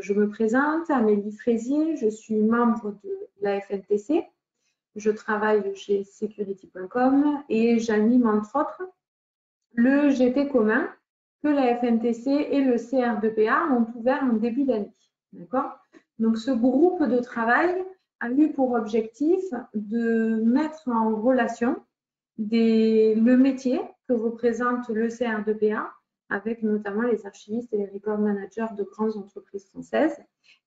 je me présente, Amélie Fraisier, je suis membre de la FNTC. Je travaille chez security.com et j'anime entre autres le GT commun que la FNTC et le CR2PA ont ouvert en début d'année. D'accord ? Donc, ce groupe de travail a eu pour objectif de mettre en relation le métier que représente le CR2PA avec notamment les archivistes et les record managers de grandes entreprises françaises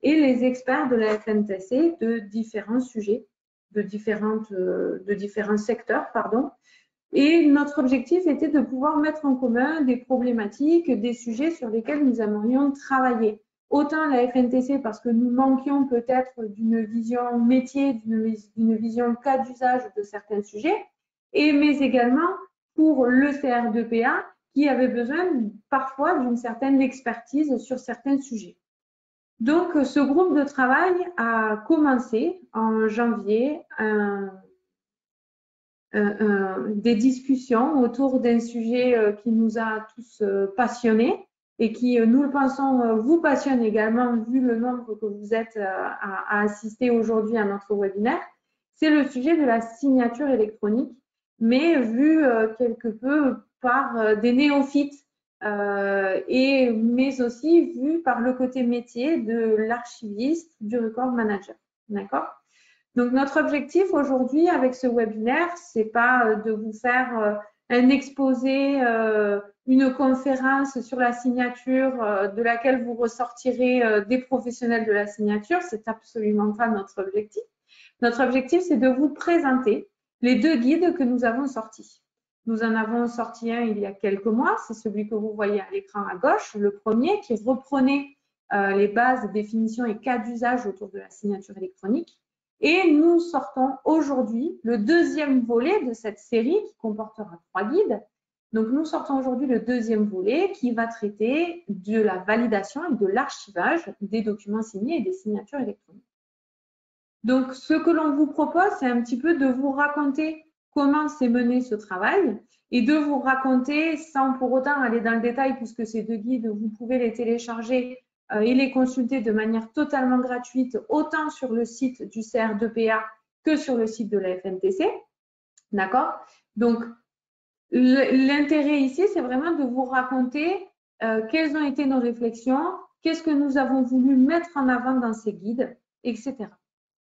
et les experts de la FNTC de différents sujets, de différents secteurs, pardon. Et notre objectif était de pouvoir mettre en commun des problématiques, des sujets sur lesquels nous aimerions travailler. Autant la FNTC parce que nous manquions peut-être d'une vision métier, d'une vision cas d'usage de certains sujets, mais également pour le CR2PA qui avait besoin parfois d'une certaine expertise sur certains sujets. Donc, ce groupe de travail a commencé en janvier des discussions autour d'un sujet qui nous a tous passionnés et qui, nous le pensons, vous passionne également vu le nombre que vous êtes à assister aujourd'hui à notre webinaire. C'est le sujet de la signature électronique, mais vu quelque peu par des néophytes, mais aussi vu par le côté métier de l'archiviste, du record manager. D'accord ? Donc, notre objectif aujourd'hui avec ce webinaire, c'est pas de vous faire un exposé, une conférence sur la signature de laquelle vous ressortirez des professionnels de la signature. C'est absolument pas notre objectif. Notre objectif, c'est de vous présenter les deux guides que nous avons sortis. Nous en avons sorti un il y a quelques mois, c'est celui que vous voyez à l'écran à gauche, le premier qui reprenait les bases, définitions et cas d'usage autour de la signature électronique. Et nous sortons aujourd'hui le deuxième volet de cette série qui comportera 3 guides. Donc, nous sortons aujourd'hui le deuxième volet qui va traiter de la validation et de l'archivage des documents signés et des signatures électroniques. Donc, ce que l'on vous propose, c'est un petit peu de vous raconter comment s'est mené ce travail et de vous raconter, sans pour autant aller dans le détail, puisque ces 2 guides, vous pouvez les télécharger et les consulter de manière totalement gratuite, autant sur le site du CR2PA que sur le site de la FNTC. D'accord ? Donc, l'intérêt ici, c'est vraiment de vous raconter quelles ont été nos réflexions, qu'est-ce que nous avons voulu mettre en avant dans ces guides, etc.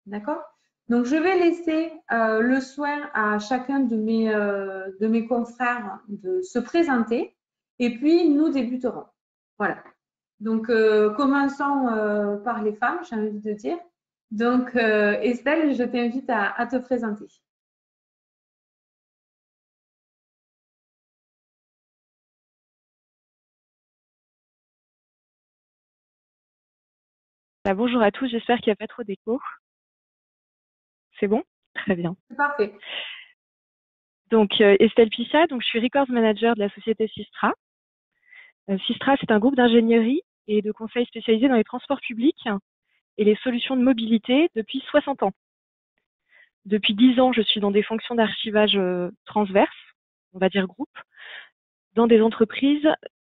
D'accord ? Donc, je vais laisser le soin à chacun de mes confrères de se présenter et puis nous débuterons. Voilà. Donc, commençons par les femmes, j'ai envie de dire. Donc, Estelle, je t'invite à te présenter. Bonjour à tous, j'espère qu'il n'y a pas trop d'écho. C'est bon? Très bien. Parfait. Donc, Estelle Pichat, donc, je suis Records Manager de la société Sistra. Sistra, c'est un groupe d'ingénierie et de conseil spécialisé dans les transports publics et les solutions de mobilité depuis 60 ans. Depuis 10 ans, je suis dans des fonctions d'archivage transverses, on va dire groupe, dans des entreprises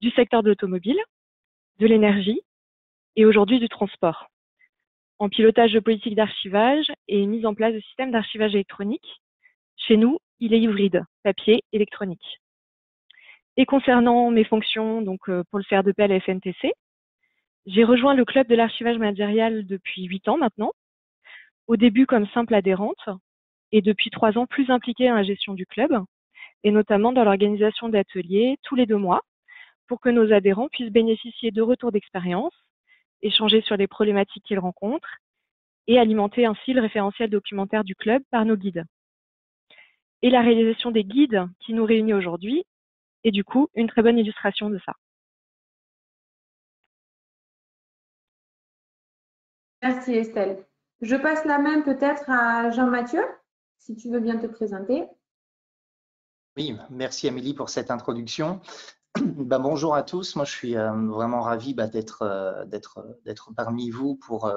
du secteur de l'automobile, de l'énergie et aujourd'hui du transport, en pilotage de politique d'archivage et mise en place de systèmes d'archivage électronique. Chez nous, il est hybride, papier, électronique. Et concernant mes fonctions donc pour le CR2PA à la FNTC, j'ai rejoint le club de l'archivage managérial depuis 8 ans maintenant, au début comme simple adhérente et depuis 3 ans plus impliquée dans la gestion du club et notamment dans l'organisation d'ateliers tous les 2 mois pour que nos adhérents puissent bénéficier de retours d'expérience, échanger sur les problématiques qu'ils rencontrent et alimenter ainsi le référentiel documentaire du club par nos guides. Et la réalisation des guides qui nous réunit aujourd'hui est du coup une très bonne illustration de ça. Merci Estelle. Je passe la main peut-être à Jean-Mathieu, si tu veux bien te présenter. Oui, merci Amélie pour cette introduction. Bonjour à tous, moi je suis vraiment ravi d'être parmi vous pour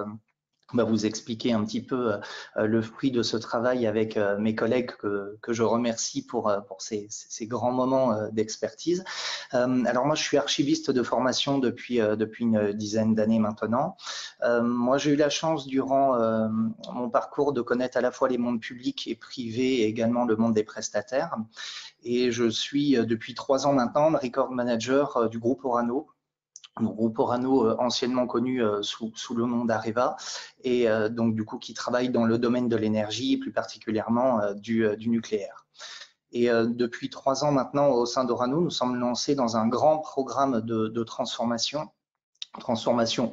vous expliquer un petit peu le fruit de ce travail avec mes collègues que je remercie pour ces grands moments d'expertise. Alors moi je suis archiviste de formation depuis une dizaine d'années maintenant. Moi, j'ai eu la chance durant mon parcours de connaître à la fois les mondes publics et privés et également le monde des prestataires. Et je suis depuis 3 ans maintenant le record manager du groupe Orano. Le groupe Orano, anciennement connu sous le nom d'Areva, et donc du coup qui travaille dans le domaine de l'énergie et plus particulièrement du nucléaire. Et depuis 3 ans maintenant, au sein d'Orano, nous sommes lancés dans un grand programme de transformation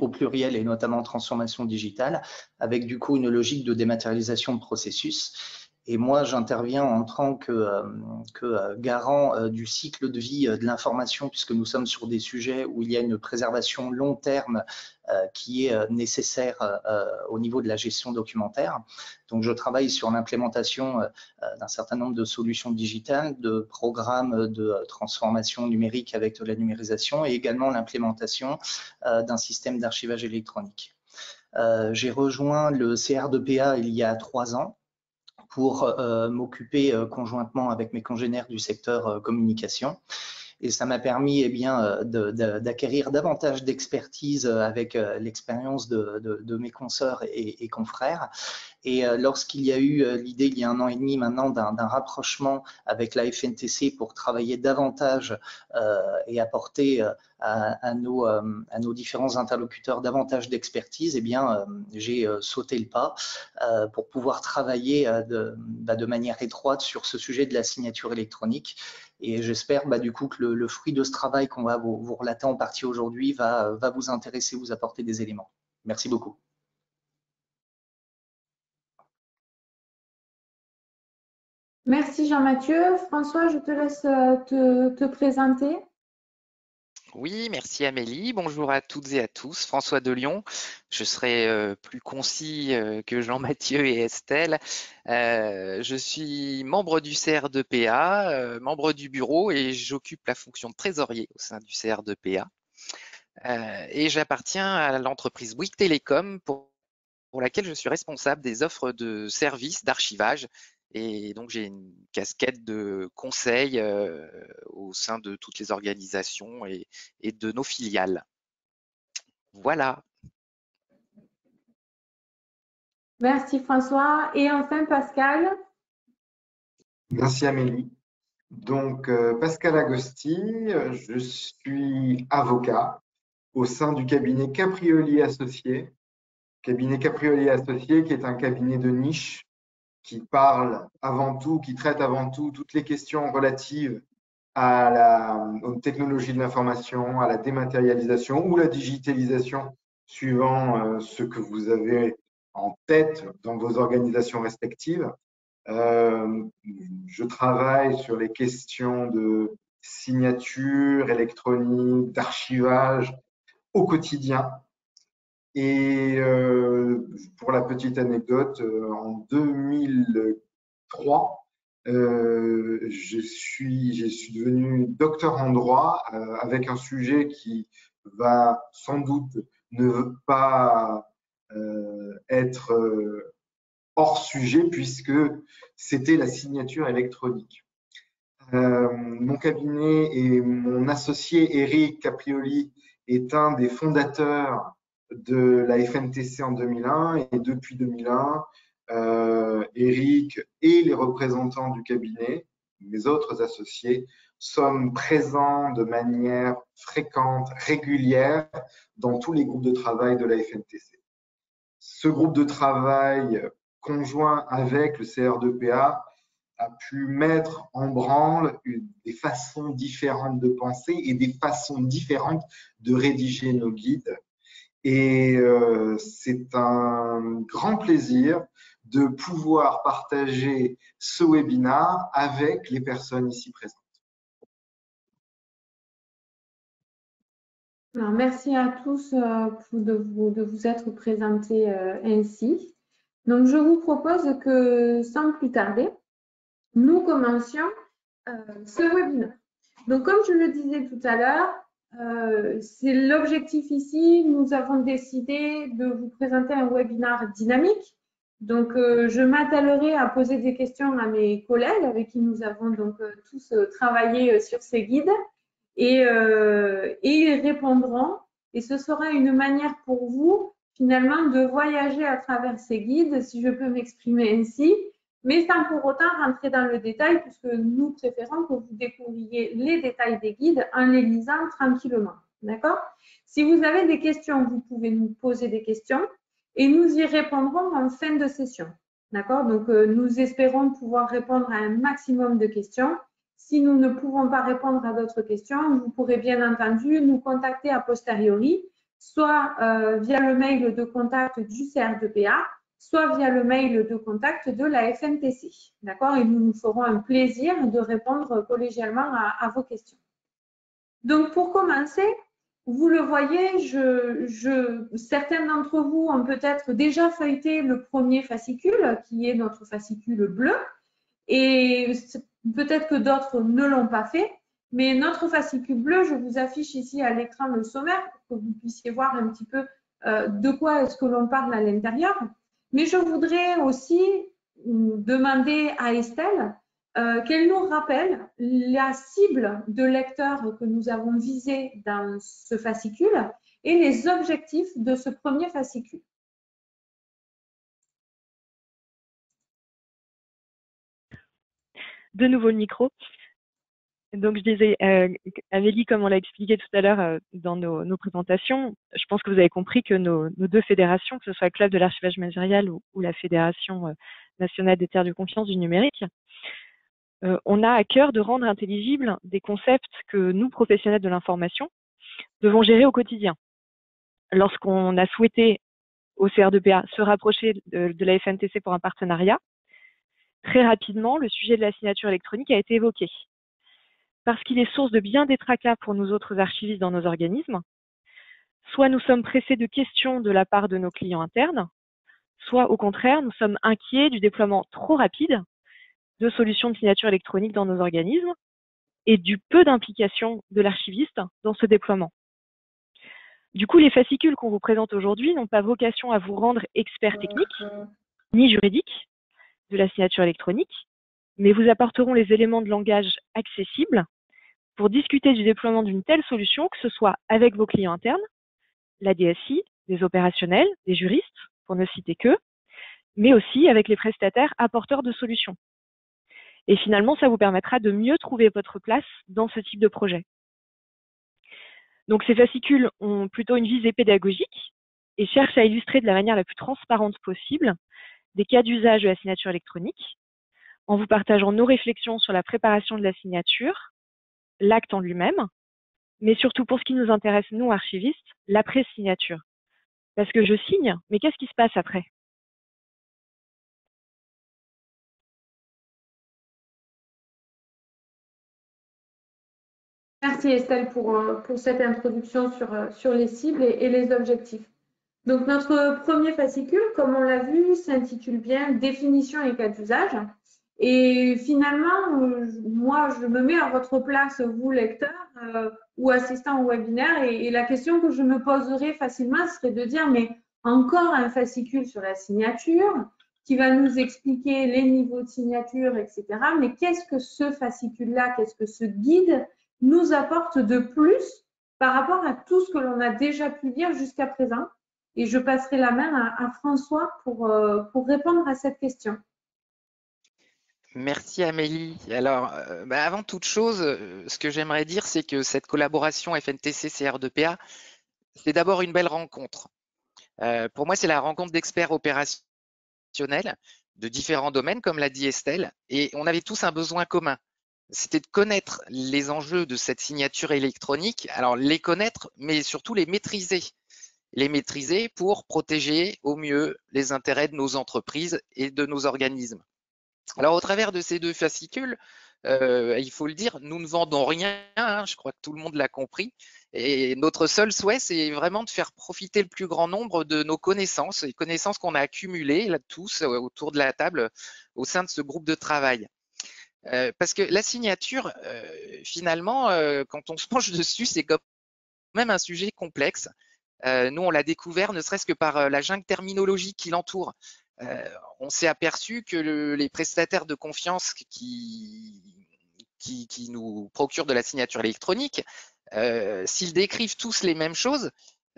au pluriel et notamment transformation digitale, avec du coup une logique de dématérialisation de processus. Et moi, j'interviens en tant que garant du cycle de vie de l'information, puisque nous sommes sur des sujets où il y a une préservation long terme qui est nécessaire au niveau de la gestion documentaire. Donc, je travaille sur l'implémentation d'un certain nombre de solutions digitales, de programmes de transformation numérique avec de la numérisation et également l'implémentation d'un système d'archivage électronique. J'ai rejoint le CR2PA il y a 3 ans pour m'occuper conjointement avec mes congénères du secteur communication. Et ça m'a permis d'acquérir davantage d'expertise avec l'expérience de mes consoeurs et confrères. Et lorsqu'il y a eu l'idée, il y a 1 an et demi maintenant, d'un rapprochement avec la FNTC pour travailler davantage et apporter à nos différents interlocuteurs davantage d'expertise, eh bien, j'ai sauté le pas pour pouvoir travailler de manière étroite sur ce sujet de la signature électronique. Et j'espère du coup que le fruit de ce travail qu'on va vous relater en partie aujourd'hui va vous intéresser, vous apporter des éléments. Merci beaucoup. Merci Jean-Mathieu. François, je te laisse te présenter. Oui, merci Amélie. Bonjour à toutes et à tous. François de Lyon. Je serai plus concis que Jean-Mathieu et Estelle. Je suis membre du CR2PA, membre du bureau et j'occupe la fonction de trésorier au sein du CR2PA. Et j'appartiens à l'entreprise Bouygues Télécom pour laquelle je suis responsable des offres de services d'archivage. Et donc, j'ai une casquette de conseil au sein de toutes les organisations et de nos filiales. Voilà. Merci François. Et enfin Pascal. Merci Amélie. Donc, Pascal Agosti, je suis avocat au sein du cabinet Caprioli Associés. Cabinet Caprioli Associés qui est un cabinet de niche qui parle avant tout, qui traite avant tout toutes les questions relatives aux technologies de l'information, à la dématérialisation ou la digitalisation, suivant ce que vous avez en tête dans vos organisations respectives. Je travaille sur les questions de signature électronique, d'archivage au quotidien. Et pour la petite anecdote, en 2003, je suis devenu docteur en droit avec un sujet qui va sans doute ne pas être hors sujet puisque c'était la signature électronique. Mon cabinet et mon associé Eric Caprioli est un des fondateurs de la FNTC en 2001 et depuis 2001, Eric et les représentants du cabinet, mes autres associés, sommes présents de manière fréquente, régulière dans tous les groupes de travail de la FNTC. Ce groupe de travail conjoint avec le CR2PA a pu mettre en branle des façons différentes de penser et des façons différentes de rédiger nos guides. Et c'est un grand plaisir de pouvoir partager ce webinaire avec les personnes ici présentes. Alors, merci à tous de vous être présentés ainsi. Donc, je vous propose que, sans plus tarder, nous commencions ce webinaire. Donc, comme je le disais tout à l'heure, c'est l'objectif ici. Nous avons décidé de vous présenter un webinaire dynamique. Donc, je m'attellerai à poser des questions à mes collègues avec qui nous avons donc tous travaillé sur ces guides et ils répondront. Et ce sera une manière pour vous finalement de voyager à travers ces guides, si je peux m'exprimer ainsi, mais sans pour autant rentrer dans le détail, puisque nous préférons que vous découvriez les détails des guides en les lisant tranquillement. D'accord? Si vous avez des questions, vous pouvez nous poser des questions et nous y répondrons en fin de session. D'accord? Donc, nous espérons pouvoir répondre à un maximum de questions. Si nous ne pouvons pas répondre à d'autres questions, vous pourrez bien entendu nous contacter a posteriori, soit via le mail de contact du CR2PA, soit via le mail de contact de la FNTC. D'accord? Et nous nous ferons un plaisir de répondre collégialement à vos questions. Donc, pour commencer, vous le voyez, certains d'entre vous ont peut-être déjà feuilleté le premier fascicule, qui est notre fascicule bleu, et peut-être que d'autres ne l'ont pas fait, mais notre fascicule bleu, je vous affiche ici à l'écran le sommaire pour que vous puissiez voir un petit peu de quoi est-ce que l'on parle à l'intérieur. Mais je voudrais aussi demander à Estelle qu'elle nous rappelle la cible de lecteurs que nous avons visé dans ce fascicule et les objectifs de ce premier fascicule. De nouveau le micro. Donc, je disais, Amélie, comme on l'a expliqué tout à l'heure dans nos présentations, je pense que vous avez compris que nos deux fédérations, que ce soit le Club de l'archivage managérial ou la Fédération nationale des terres de confiance du numérique, on a à cœur de rendre intelligibles des concepts que nous, professionnels de l'information, devons gérer au quotidien. Lorsqu'on a souhaité au CR2PA se rapprocher de la FNTC pour un partenariat, très rapidement, le sujet de la signature électronique a été évoqué. Parce qu'il est source de bien des tracas pour nous autres archivistes dans nos organismes, soit nous sommes pressés de questions de la part de nos clients internes, soit au contraire, nous sommes inquiets du déploiement trop rapide de solutions de signature électronique dans nos organismes et du peu d'implication de l'archiviste dans ce déploiement. Du coup, les fascicules qu'on vous présente aujourd'hui n'ont pas vocation à vous rendre expert technique ni juridique de la signature électronique, mais vous apporteront les éléments de langage accessibles pour discuter du déploiement d'une telle solution, que ce soit avec vos clients internes, la DSI, des opérationnels, des juristes, pour ne citer qu'eux, mais aussi avec les prestataires apporteurs de solutions. Et finalement, ça vous permettra de mieux trouver votre place dans ce type de projet. Donc, ces fascicules ont plutôt une visée pédagogique et cherchent à illustrer de la manière la plus transparente possible des cas d'usage de la signature électronique, en vous partageant nos réflexions sur la préparation de la signature, l'acte en lui-même, mais surtout pour ce qui nous intéresse, nous, archivistes, l'après-signature. Parce que je signe, mais qu'est-ce qui se passe après? Merci Estelle pour cette introduction sur les cibles et les objectifs. Donc notre premier fascicule, comme on l'a vu, s'intitule bien « Définition et cas d'usage ». Et finalement, moi, je me mets à votre place, vous, lecteurs ou assistants au webinaire, et la question que je me poserais facilement serait de dire, mais encore un fascicule sur la signature qui va nous expliquer les niveaux de signature, etc. Mais qu'est-ce que ce fascicule-là, qu'est-ce que ce guide nous apporte de plus par rapport à tout ce que l'on a déjà pu lire jusqu'à présent? Et je passerai la main à François pour répondre à cette question. Merci Amélie. Alors, avant toute chose, ce que j'aimerais dire, c'est que cette collaboration FNTC-CR2PA, c'est d'abord une belle rencontre. Pour moi, c'est la rencontre d'experts opérationnels de différents domaines, comme l'a dit Estelle, et on avait tous un besoin commun. C'était de connaître les enjeux de cette signature électronique, alors les connaître, mais surtout les maîtriser. Les maîtriser pour protéger au mieux les intérêts de nos entreprises et de nos organismes. Alors, au travers de ces deux fascicules, il faut le dire, nous ne vendons rien, hein, je crois que tout le monde l'a compris. Et notre seul souhait, c'est vraiment de faire profiter le plus grand nombre de nos connaissances, les connaissances qu'on a accumulées là, tous autour de la table au sein de ce groupe de travail. Parce que la signature, finalement, quand on se penche dessus, c'est quand même un sujet complexe. Nous, on l'a découvert ne serait-ce que par la jungle terminologique qui l'entoure. On s'est aperçu que les prestataires de confiance qui nous procurent de la signature électronique, s'ils décrivent tous les mêmes choses,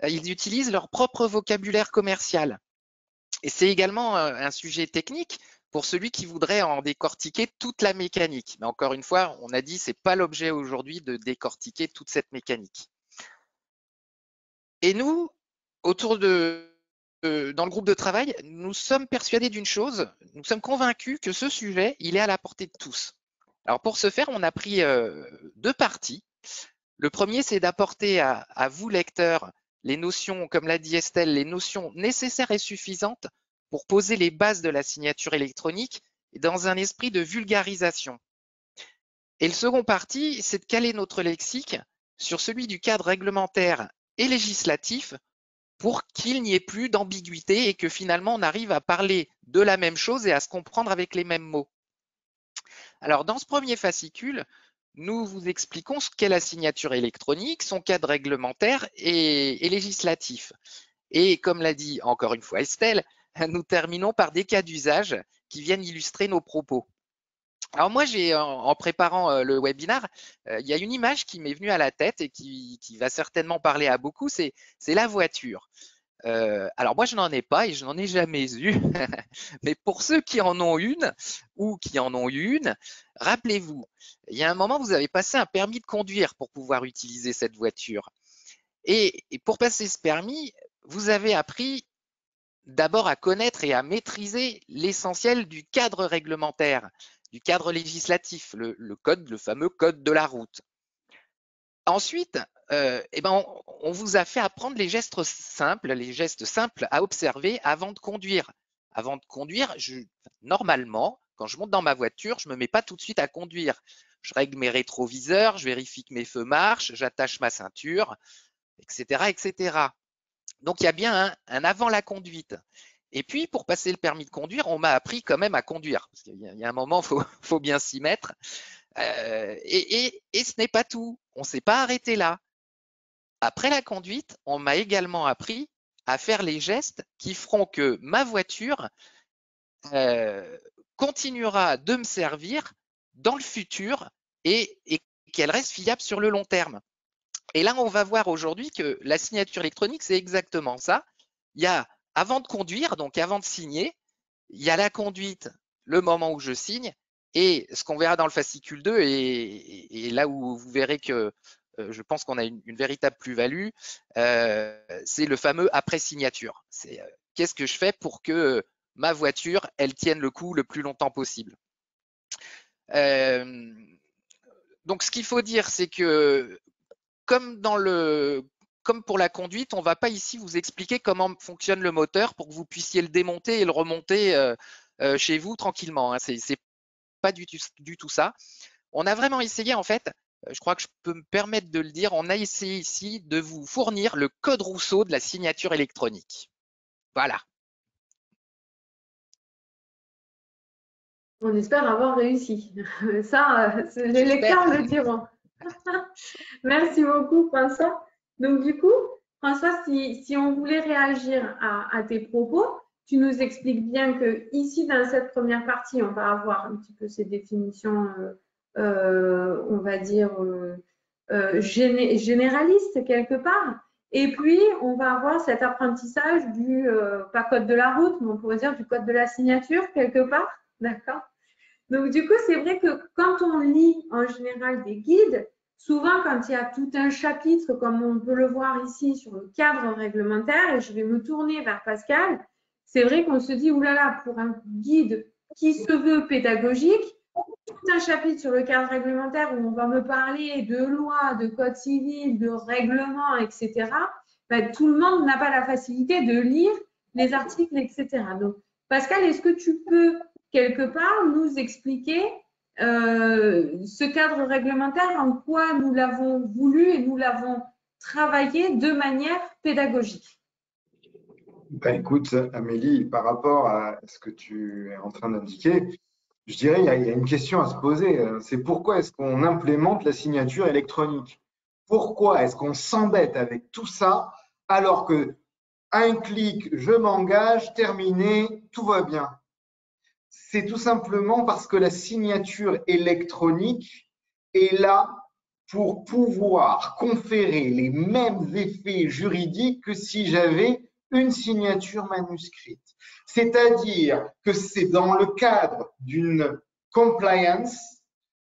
ils utilisent leur propre vocabulaire commercial. Et c'est également un sujet technique pour celui qui voudrait en décortiquer toute la mécanique. Mais encore une fois, on a dit c'est pas l'objet aujourd'hui de décortiquer toute cette mécanique. Et nous, dans le groupe de travail, nous sommes persuadés d'une chose, nous sommes convaincus que ce sujet, il est à la portée de tous. Alors pour ce faire, on a pris deux parties. Le premier, c'est d'apporter à vous, lecteurs, les notions, comme l'a dit Estelle, les notions nécessaires et suffisantes pour poser les bases de la signature électronique dans un esprit de vulgarisation. Et le second parti, c'est de caler notre lexique sur celui du cadre réglementaire et législatif pour qu'il n'y ait plus d'ambiguïté et que finalement on arrive à parler de la même chose et à se comprendre avec les mêmes mots. Alors dans ce premier fascicule, nous vous expliquons ce qu'est la signature électronique, son cadre réglementaire et législatif. Et comme l'a dit encore une fois Estelle, nous terminons par des cas d'usage qui viennent illustrer nos propos. Alors moi, en préparant le webinaire, il y a une image qui m'est venue à la tête et qui va certainement parler à beaucoup, c'est la voiture. Alors moi, je n'en ai pas et je n'en ai jamais eu, mais pour ceux qui en ont une ou qui en ont eu une, rappelez-vous, il y a un moment, vous avez passé un permis de conduire pour pouvoir utiliser cette voiture. Et pour passer ce permis, vous avez appris d'abord à connaître et à maîtriser l'essentiel du cadre réglementaire, du cadre législatif, le fameux code de la route. Ensuite, on vous a fait apprendre les gestes simples à observer avant de conduire. Avant de conduire, normalement, quand je monte dans ma voiture, je ne me mets pas tout de suite à conduire. Je règle mes rétroviseurs, je vérifie que mes feux marchent, j'attache ma ceinture, etc., etc. Donc, il y a bien un avant la conduite. Et puis, pour passer le permis de conduire, on m'a appris quand même à conduire. Parce qu'il y a un moment, faut bien s'y mettre. Et ce n'est pas tout. On ne s'est pas arrêté là. Après la conduite, on m'a également appris à faire les gestes qui feront que ma voiture continuera de me servir dans le futur et qu'elle reste fiable sur le long terme. Et là, on va voir aujourd'hui que la signature électronique, c'est exactement ça. Il y a avant de conduire, donc avant de signer, il y a la conduite, le moment où je signe, et ce qu'on verra dans le fascicule 2, et là où vous verrez que je pense qu'on a une véritable plus-value, c'est le fameux après signature. C'est qu'est-ce que je fais pour que ma voiture, elle tienne le coup le plus longtemps possible. Donc, ce qu'il faut dire, c'est que comme pour la conduite, on ne va pas ici vous expliquer comment fonctionne le moteur pour que vous puissiez le démonter et le remonter chez vous tranquillement. Hein. C'est pas du tout ça. On a vraiment essayé, en fait, je crois que je peux me permettre de le dire, on a essayé ici de vous fournir le code Rousseau de la signature électronique. Voilà. On espère avoir réussi. Ça, les lecteurs le diront. Merci beaucoup, François. Donc, du coup, François, si on voulait réagir à tes propos, tu nous expliques bien que ici, dans cette première partie, on va avoir un petit peu ces définitions, on va dire, généralistes quelque part. Et puis, on va avoir cet apprentissage du, pas code de la route, mais on pourrait dire du code de la signature quelque part. D'accord? Donc, du coup, c'est vrai que quand on lit en général des guides, souvent quand il y a tout un chapitre, comme on peut le voir ici sur le cadre réglementaire, et je vais me tourner vers Pascal, c'est vrai qu'on se dit, oulala, pour un guide qui se veut pédagogique, tout un chapitre sur le cadre réglementaire où on va me parler de loi, de code civil, de règlement, etc., ben, tout le monde n'a pas la facilité de lire les articles, etc. Donc, Pascal, est-ce que tu peux quelque part nous expliquer ce cadre réglementaire, en quoi nous l'avons voulu et nous l'avons travaillé de manière pédagogique? Ben, écoute, Amélie, par rapport à ce que tu es en train d'indiquer, je dirais qu'il y a une question à se poser. C'est pourquoi est-ce qu'on implémente la signature électronique? Pourquoi est-ce qu'on s'embête avec tout ça alors que un clic, je m'engage, terminé, tout va bien? C'est tout simplement parce que la signature électronique est là pour pouvoir conférer les mêmes effets juridiques que si j'avais une signature manuscrite. C'est-à-dire que c'est dans le cadre d'une compliance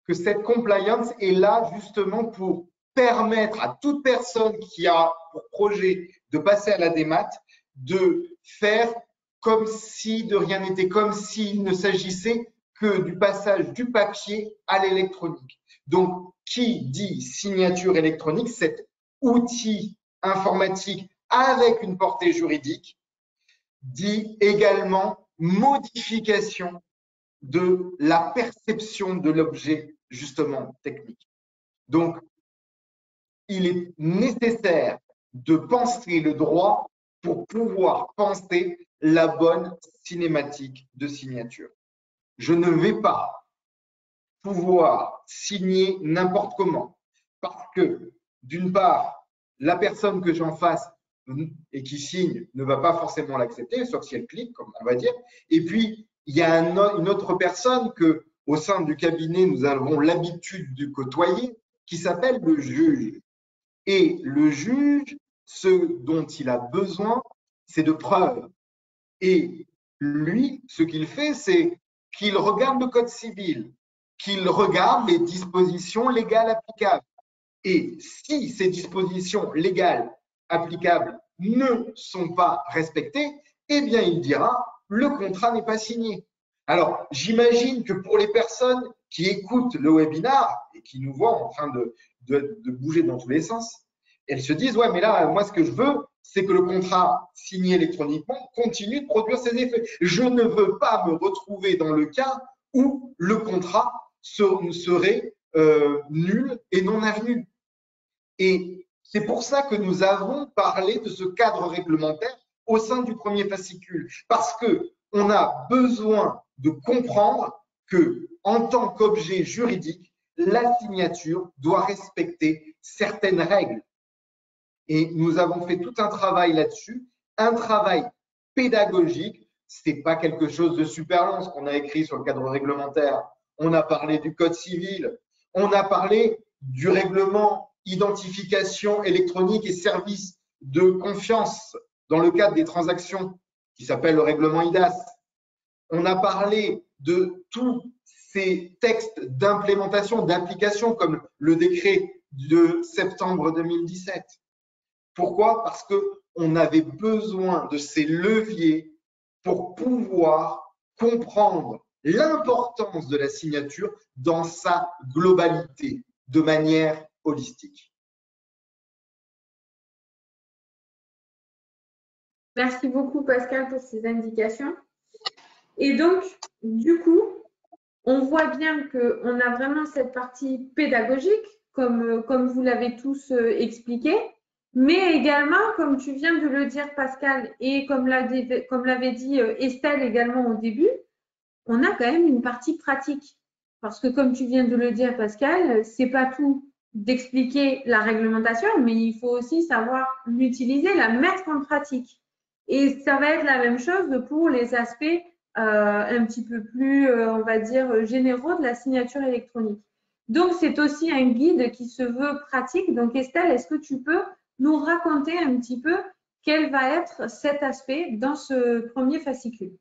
que cette compliance est là justement pour permettre à toute personne qui a pour projet de passer à la démat de faire comme si de rien n'était, comme s'il ne s'agissait que du passage du papier à l'électronique. Donc, qui dit signature électronique, cet outil informatique avec une portée juridique, dit également modification de la perception de l'objet justement technique. Donc, il est nécessaire de penser le droit pour pouvoir penser la bonne cinématique de signature. Je ne vais pas pouvoir signer n'importe comment parce que, d'une part, la personne que j'en face et qui signe ne va pas forcément l'accepter, sauf si elle clique, comme on va dire. Et puis, il y a une autre personne que, au sein du cabinet, nous avons l'habitude de côtoyer, qui s'appelle le juge. Et le juge, ce dont il a besoin, c'est de preuves. Et lui, ce qu'il fait, c'est qu'il regarde le code civil, qu'il regarde les dispositions légales applicables. Et si ces dispositions légales applicables ne sont pas respectées, eh bien, il dira le contrat n'est pas signé. Alors, j'imagine que pour les personnes qui écoutent le webinaire et qui nous voient en train de bouger dans tous les sens, elles se disent, ouais, mais là, moi, ce que je veux, c'est que le contrat signé électroniquement continue de produire ses effets. Je ne veux pas me retrouver dans le cas où le contrat serait nul et non avenu. Et c'est pour ça que nous avons parlé de ce cadre réglementaire au sein du premier fascicule, parce qu'on a besoin de comprendre que, en tant qu'objet juridique, la signature doit respecter certaines règles. Et nous avons fait tout un travail là-dessus, un travail pédagogique. Ce n'est pas quelque chose de super long ce qu'on a écrit sur le cadre réglementaire. On a parlé du code civil, on a parlé du règlement identification électronique et services de confiance dans le cadre des transactions qui s'appelle le règlement IDAS. On a parlé de tous ces textes d'implémentation, d'application comme le décret de septembre 2017. Pourquoi? Parce qu'on avait besoin de ces leviers pour pouvoir comprendre l'importance de la signature dans sa globalité, de manière holistique. Merci beaucoup Pascal pour ces indications. Et donc, du coup, on voit bien qu'on a vraiment cette partie pédagogique, comme vous l'avez tous expliqué, mais également, comme tu viens de le dire Pascal, et comme l'avait dit Estelle également au début, on a quand même une partie pratique. Parce que comme tu viens de le dire Pascal, c'est pas tout d'expliquer la réglementation, mais il faut aussi savoir l'utiliser, la mettre en pratique. Et ça va être la même chose pour les aspects un petit peu plus, on va dire, généraux de la signature électronique. Donc, c'est aussi un guide qui se veut pratique. Donc, Estelle, est-ce que tu peux nous raconter un petit peu quel va être cet aspect dans ce premier fascicule?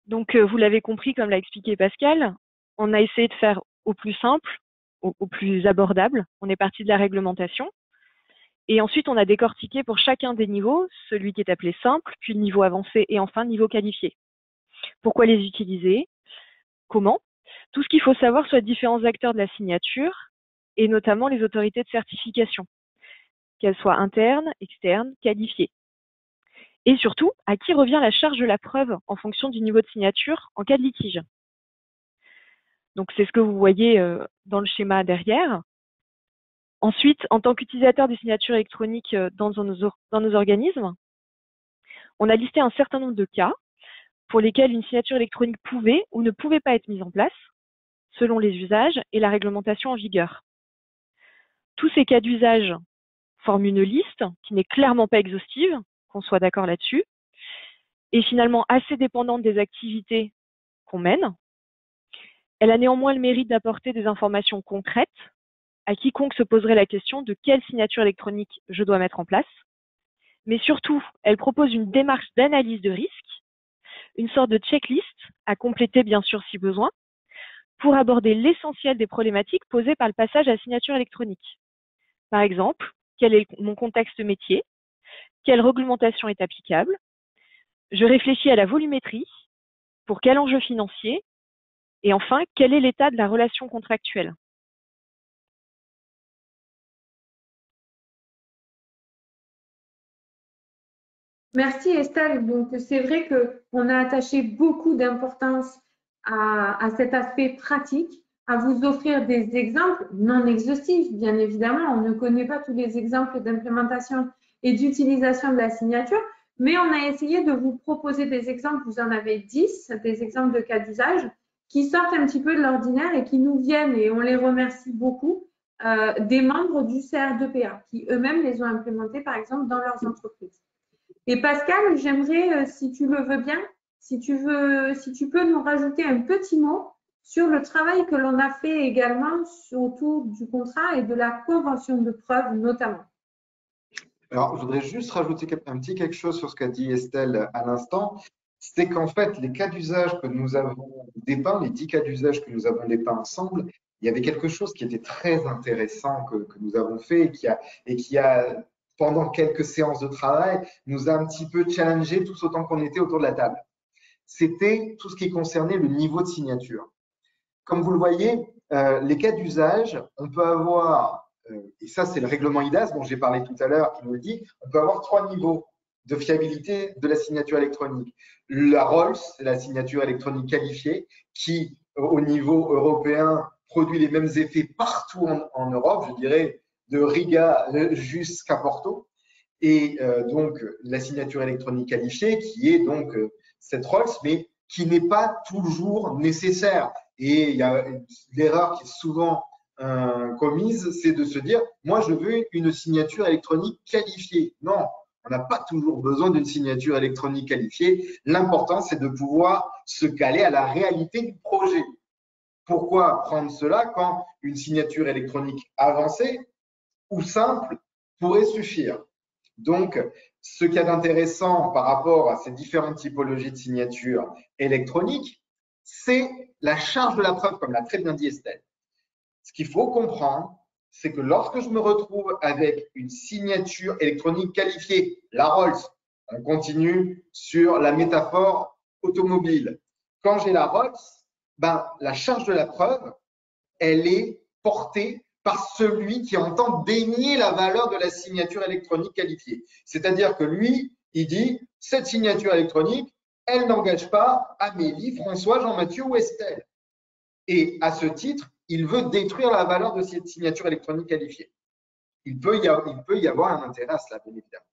Donc, vous l'avez compris, comme l'a expliqué Pascal, on a essayé de faire au plus simple, au plus abordable. On est parti de la réglementation. Et ensuite, on a décortiqué pour chacun des niveaux, celui qui est appelé simple, puis le niveau avancé et enfin le niveau qualifié. Pourquoi les utiliser? Comment? Tout ce qu'il faut savoir sur les différents acteurs de la signature et notamment les autorités de certification, qu'elles soient internes, externes, qualifiées. Et surtout, à qui revient la charge de la preuve en fonction du niveau de signature en cas de litige. Donc, c'est ce que vous voyez dans le schéma derrière. Ensuite, en tant qu'utilisateur des signatures électroniques dans nos organismes, on a listé un certain nombre de cas pour lesquels une signature électronique pouvait ou ne pouvait pas être mise en place, selon les usages et la réglementation en vigueur. Tous ces cas d'usage forment une liste qui n'est clairement pas exhaustive, qu'on soit d'accord là-dessus, et finalement assez dépendante des activités qu'on mène. Elle a néanmoins le mérite d'apporter des informations concrètes à quiconque se poserait la question de quelle signature électronique je dois mettre en place. Mais surtout, elle propose une démarche d'analyse de risque, une sorte de checklist à compléter bien sûr si besoin, pour aborder l'essentiel des problématiques posées par le passage à la signature électronique. Par exemple, quel est mon contexte métier? Quelle réglementation est applicable? Je réfléchis à la volumétrie. Pour quel enjeu financier? Et enfin, quel est l'état de la relation contractuelle? Merci Estelle. Donc, c'est vrai qu'on a attaché beaucoup d'importance à cet aspect pratique, à vous offrir des exemples non exhaustifs, bien évidemment. On ne connaît pas tous les exemples d'implémentation et d'utilisation de la signature, mais on a essayé de vous proposer des exemples, vous en avez 10, des exemples de cas d'usage qui sortent un petit peu de l'ordinaire et qui nous viennent, et on les remercie beaucoup, des membres du CR2PA qui eux-mêmes les ont implémentés, par exemple, dans leurs entreprises. Et Pascal, j'aimerais, si tu le veux bien, si tu peux nous rajouter un petit mot sur le travail que l'on a fait également autour du contrat et de la convention de preuve notamment. Alors, je voudrais juste rajouter un petit quelque chose sur ce qu'a dit Estelle à l'instant. C'est qu'en fait, les cas d'usage que nous avons dépeints, les 10 cas d'usage que nous avons dépeints ensemble, il y avait quelque chose qui était très intéressant que nous avons fait et qui a, pendant quelques séances de travail, nous a un petit peu challengé tous autant qu'on était autour de la table. C'était tout ce qui concernait le niveau de signature. Comme vous le voyez, les cas d'usage, on peut avoir, et ça c'est le règlement IDAS dont j'ai parlé tout à l'heure qui nous le dit, on peut avoir 3 niveaux de fiabilité de la signature électronique. La ROLS, c'est la signature électronique qualifiée, qui au niveau européen produit les mêmes effets partout en Europe, je dirais de Riga jusqu'à Porto. Et donc la signature électronique qualifiée qui est donc cette ROLS, mais qui n'est pas toujours nécessaire. Et il y a l'erreur qui est souvent commise, c'est de se dire, moi je veux une signature électronique qualifiée. Non, on n'a pas toujours besoin d'une signature électronique qualifiée. L'important, c'est de pouvoir se caler à la réalité du projet. Pourquoi prendre cela quand une signature électronique avancée ou simple pourrait suffire? Donc, ce qu'il y a d'intéressant par rapport à ces différentes typologies de signature électronique, c'est la charge de la preuve, comme l'a très bien dit Estelle. Ce qu'il faut comprendre, c'est que lorsque je me retrouve avec une signature électronique qualifiée, la Rolls, on continue sur la métaphore automobile. Quand j'ai la Rolls, la charge de la preuve, elle est portée par celui qui entend dénier la valeur de la signature électronique qualifiée. C'est-à-dire que lui, il dit, cette signature électronique, elle n'engage pas Amélie, François, Jean-Mathieu ou Estelle. Et à ce titre, il veut détruire la valeur de cette signature électronique qualifiée. Il peut y avoir un intérêt à cela, bien évidemment.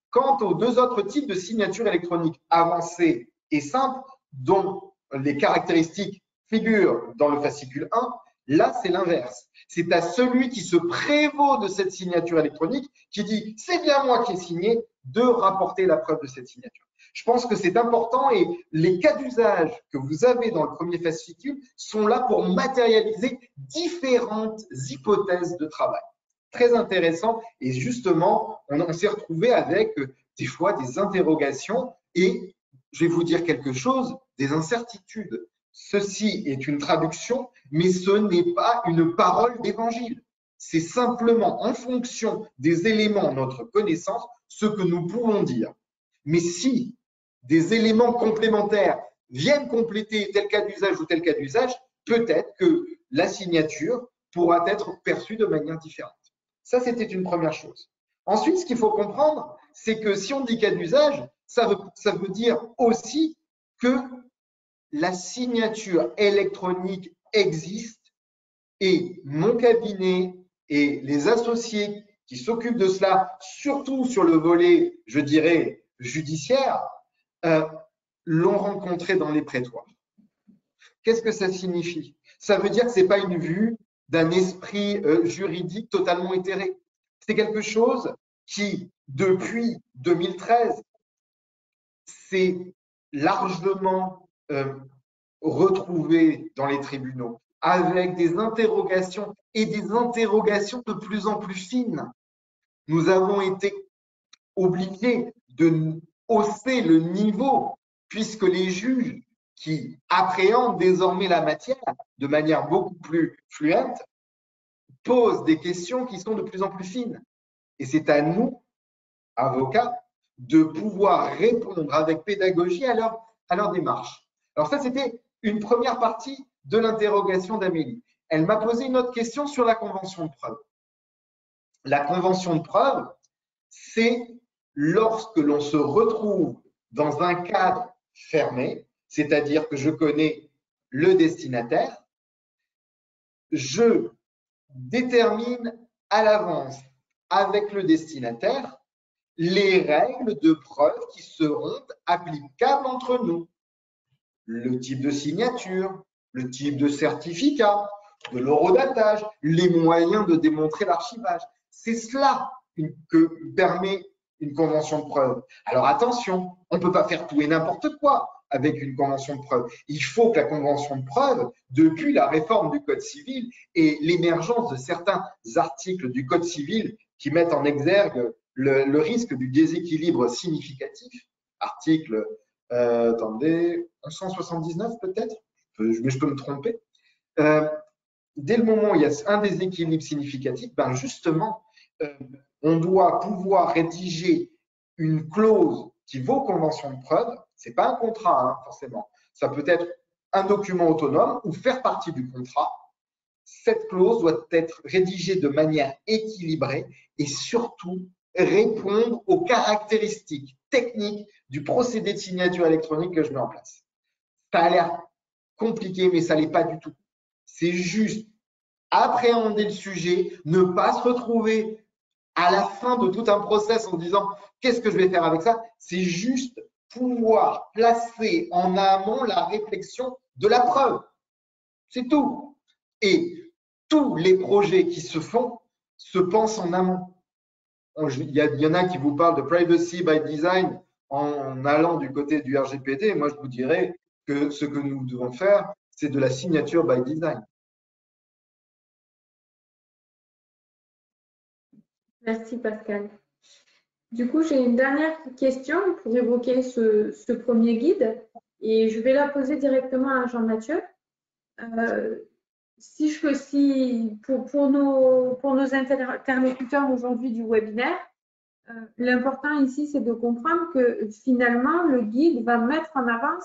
Quant aux deux autres types de signatures électroniques avancées et simples, dont les caractéristiques figurent dans le fascicule 1, là, c'est l'inverse. C'est à celui qui se prévaut de cette signature électronique, qui dit « c'est bien moi qui ai signé », de rapporter la preuve de cette signature. Je pense que c'est important et les cas d'usage que vous avez dans le premier fascicule sont là pour matérialiser différentes hypothèses de travail. Très intéressant et justement, on s'est retrouvé avec des fois des interrogations et je vais vous dire quelque chose, des incertitudes. Ceci est une traduction, mais ce n'est pas une parole d'évangile. C'est simplement en fonction des éléments de notre connaissance ce que nous pouvons dire. Mais si des éléments complémentaires viennent compléter tel cas d'usage ou tel cas d'usage, peut-être que la signature pourra être perçue de manière différente. Ça, c'était une première chose. Ensuite, ce qu'il faut comprendre, c'est que si on dit cas d'usage, ça veut dire aussi que la signature électronique existe et mon cabinet et les associés qui s'occupent de cela, surtout sur le volet, je dirais, judiciaire, l'ont rencontré dans les prétoires. Qu'est-ce que ça signifie? Ça veut dire que ce n'est pas une vue d'un esprit juridique totalement éthéré. C'est quelque chose qui, depuis 2013, s'est largement retrouvés dans les tribunaux, avec des interrogations et des interrogations de plus en plus fines. Nous avons été obligés de hausser le niveau, puisque les juges qui appréhendent désormais la matière de manière beaucoup plus fluente posent des questions qui sont de plus en plus fines. Et c'est à nous, avocats, de pouvoir répondre avec pédagogie à leur démarche. Alors ça, c'était une première partie de l'interrogation d'Amélie. Elle m'a posé une autre question sur la convention de preuve. La convention de preuve, c'est lorsque l'on se retrouve dans un cadre fermé, c'est-à-dire que je connais le destinataire, je détermine à l'avance avec le destinataire les règles de preuve qui seront applicables entre nous. Le type de signature, le type de certificat, de l'horodatage, les moyens de démontrer l'archivage. C'est cela que permet une convention de preuve. Alors attention, on ne peut pas faire tout et n'importe quoi avec une convention de preuve. Il faut que la convention de preuve, depuis la réforme du Code civil et l'émergence de certains articles du Code civil qui mettent en exergue le risque du déséquilibre significatif, article, attendez, 179 peut-être, mais je peux me tromper. Dès le moment où il y a un déséquilibre significatif, ben justement, on doit pouvoir rédiger une clause qui vaut convention de preuve. Ce n'est pas un contrat, hein, forcément. Ça peut être un document autonome ou faire partie du contrat. Cette clause doit être rédigée de manière équilibrée et surtout répondre aux caractéristiques techniques du procédé de signature électronique que je mets en place. Ça a l'air compliqué, mais ça ne l'est pas du tout. C'est juste appréhender le sujet, ne pas se retrouver à la fin de tout un process en disant qu'est-ce que je vais faire avec ça. C'est juste pouvoir placer en amont la réflexion de la preuve. C'est tout. Et tous les projets qui se font se pensent en amont. Il y en a qui vous parlent de privacy by design en allant du côté du RGPD. Moi, je vous dirais que ce que nous devons faire, c'est de la signature by design. Merci Pascal. Du coup, j'ai une dernière question pour évoquer ce premier guide et je vais la poser directement à Jean-Mathieu. Pour nos interlocuteurs aujourd'hui du webinaire, l'important ici, c'est de comprendre que finalement, le guide va mettre en avant,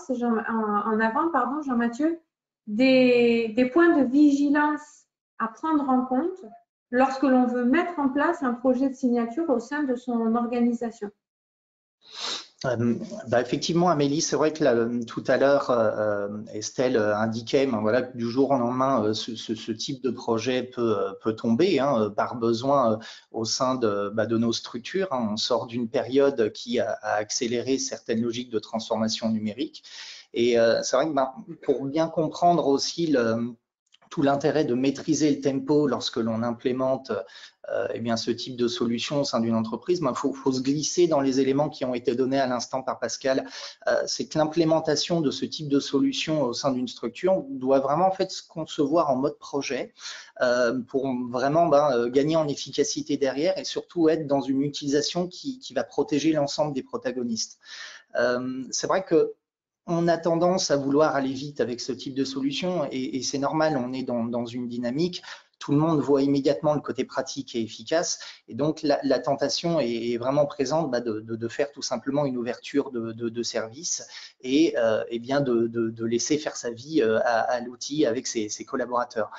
Jean-Mathieu, des points de vigilance à prendre en compte lorsque l'on veut mettre en place un projet de signature au sein de son organisation. Effectivement, Amélie, c'est vrai que tout à l'heure, Estelle indiquait voilà, que du jour au lendemain, ce type de projet peut tomber par besoin au sein de nos structures. On sort d'une période qui a accéléré certaines logiques de transformation numérique. Et c'est vrai que pour bien comprendre aussi tout l'intérêt de maîtriser le tempo lorsque l'on implémente ce type de solution au sein d'une entreprise, faut se glisser dans les éléments qui ont été donnés à l'instant par Pascal. C'est que l'implémentation de ce type de solution au sein d'une structure doit vraiment en fait se concevoir en mode projet pour vraiment gagner en efficacité derrière et surtout être dans une utilisation qui va protéger l'ensemble des protagonistes. C'est vrai que on a tendance à vouloir aller vite avec ce type de solution et c'est normal, on est dans une dynamique, tout le monde voit immédiatement le côté pratique et efficace et donc la tentation est vraiment présente de faire tout simplement une ouverture de service et bien de laisser faire sa vie à l'outil avec ses collaborateurs.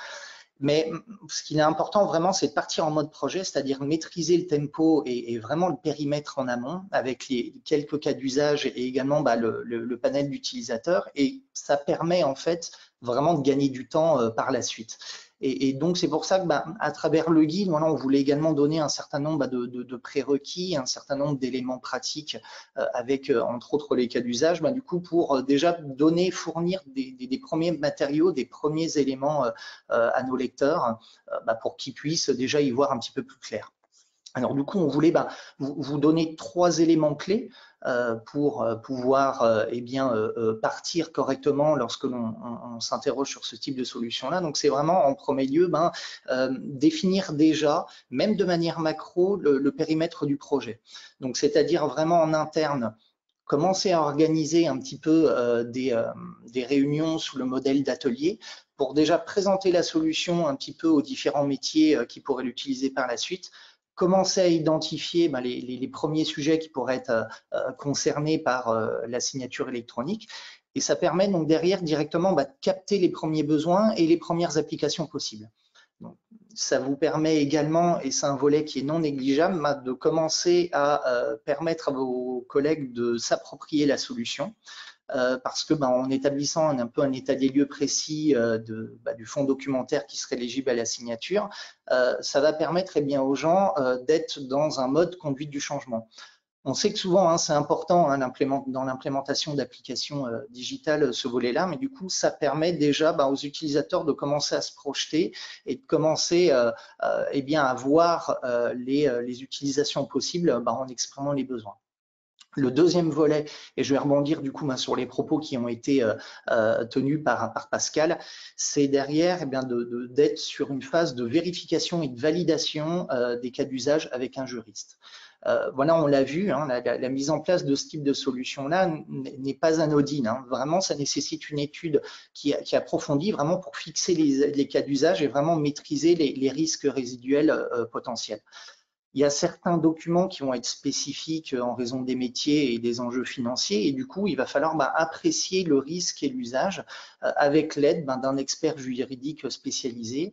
Mais ce qui est important vraiment, c'est de partir en mode projet, c'est-à-dire maîtriser le tempo et vraiment le périmètre en amont avec les quelques cas d'usage et également le panel d'utilisateurs. Et ça permet en fait vraiment de gagner du temps par la suite. Et donc, c'est pour ça que à travers le guide, on voulait également donner un certain nombre de prérequis, un certain nombre d'éléments pratiques avec, entre autres, les cas d'usage, du coup, pour déjà fournir des premiers matériaux, des premiers éléments à nos lecteurs pour qu'ils puissent déjà y voir un petit peu plus clair. Alors du coup, on voulait vous donner 3 éléments clés pour pouvoir partir correctement lorsque l'on s'interroge sur ce type de solution-là. Donc c'est vraiment en premier lieu définir déjà, même de manière macro, le périmètre du projet. Donc c'est-à-dire vraiment en interne, commencer à organiser un petit peu des réunions sous le modèle d'atelier pour déjà présenter la solution un petit peu aux différents métiers qui pourraient l'utiliser par la suite, commencer à identifier les premiers sujets qui pourraient être concernés par la signature électronique. Et ça permet donc derrière directement de capter les premiers besoins et les premières applications possibles. Donc, ça vous permet également, et c'est un volet qui est non négligeable, de commencer à permettre à vos collègues de s'approprier la solution. Parce que en établissant un peu un état des lieux précis du fond documentaire qui serait éligible à la signature, ça va permettre aux gens d'être dans un mode conduite du changement. On sait que souvent, c'est important dans l'implémentation d'applications digitales, ce volet-là, mais du coup, ça permet déjà aux utilisateurs de commencer à se projeter et de commencer à voir les utilisations possibles en exprimant les besoins. Le deuxième volet, et je vais rebondir du coup sur les propos qui ont été tenus par Pascal, c'est derrière d'être sur une phase de vérification et de validation des cas d'usage avec un juriste. Voilà, on l'a vu, la mise en place de ce type de solution-là n'est pas anodine. Vraiment, ça nécessite une étude qui approfondit vraiment pour fixer les cas d'usage et vraiment maîtriser les risques résiduels potentiels. Il y a certains documents qui vont être spécifiques en raison des métiers et des enjeux financiers et du coup, il va falloir apprécier le risque et l'usage avec l'aide d'un expert juridique spécialisé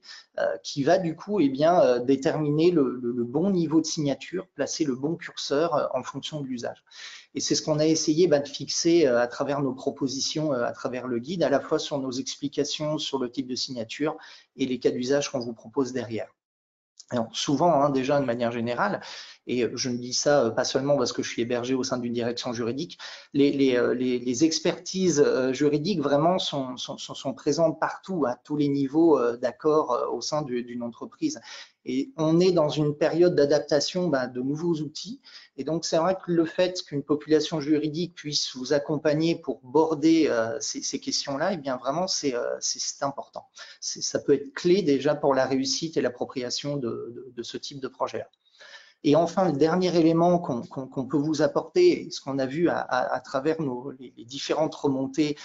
qui va du coup déterminer le bon niveau de signature, placer le bon curseur en fonction de l'usage. Et c'est ce qu'on a essayé de fixer à travers nos propositions, à travers le guide, à la fois sur nos explications sur le type de signature et les cas d'usage qu'on vous propose derrière. Alors, souvent, déjà de manière générale, et je ne dis ça pas seulement parce que je suis hébergé au sein d'une direction juridique, les expertises juridiques vraiment sont présentes partout, à tous les niveaux d'accord au sein d'une entreprise. Et on est dans une période d'adaptation de nouveaux outils. Et donc, c'est vrai que le fait qu'une population juridique puisse vous accompagner pour border ces questions-là, vraiment, c'est important. Ça peut être clé déjà pour la réussite et l'appropriation de ce type de projet-là. Et enfin, le dernier élément qu'on peut vous apporter, ce qu'on a vu à travers les différentes remontées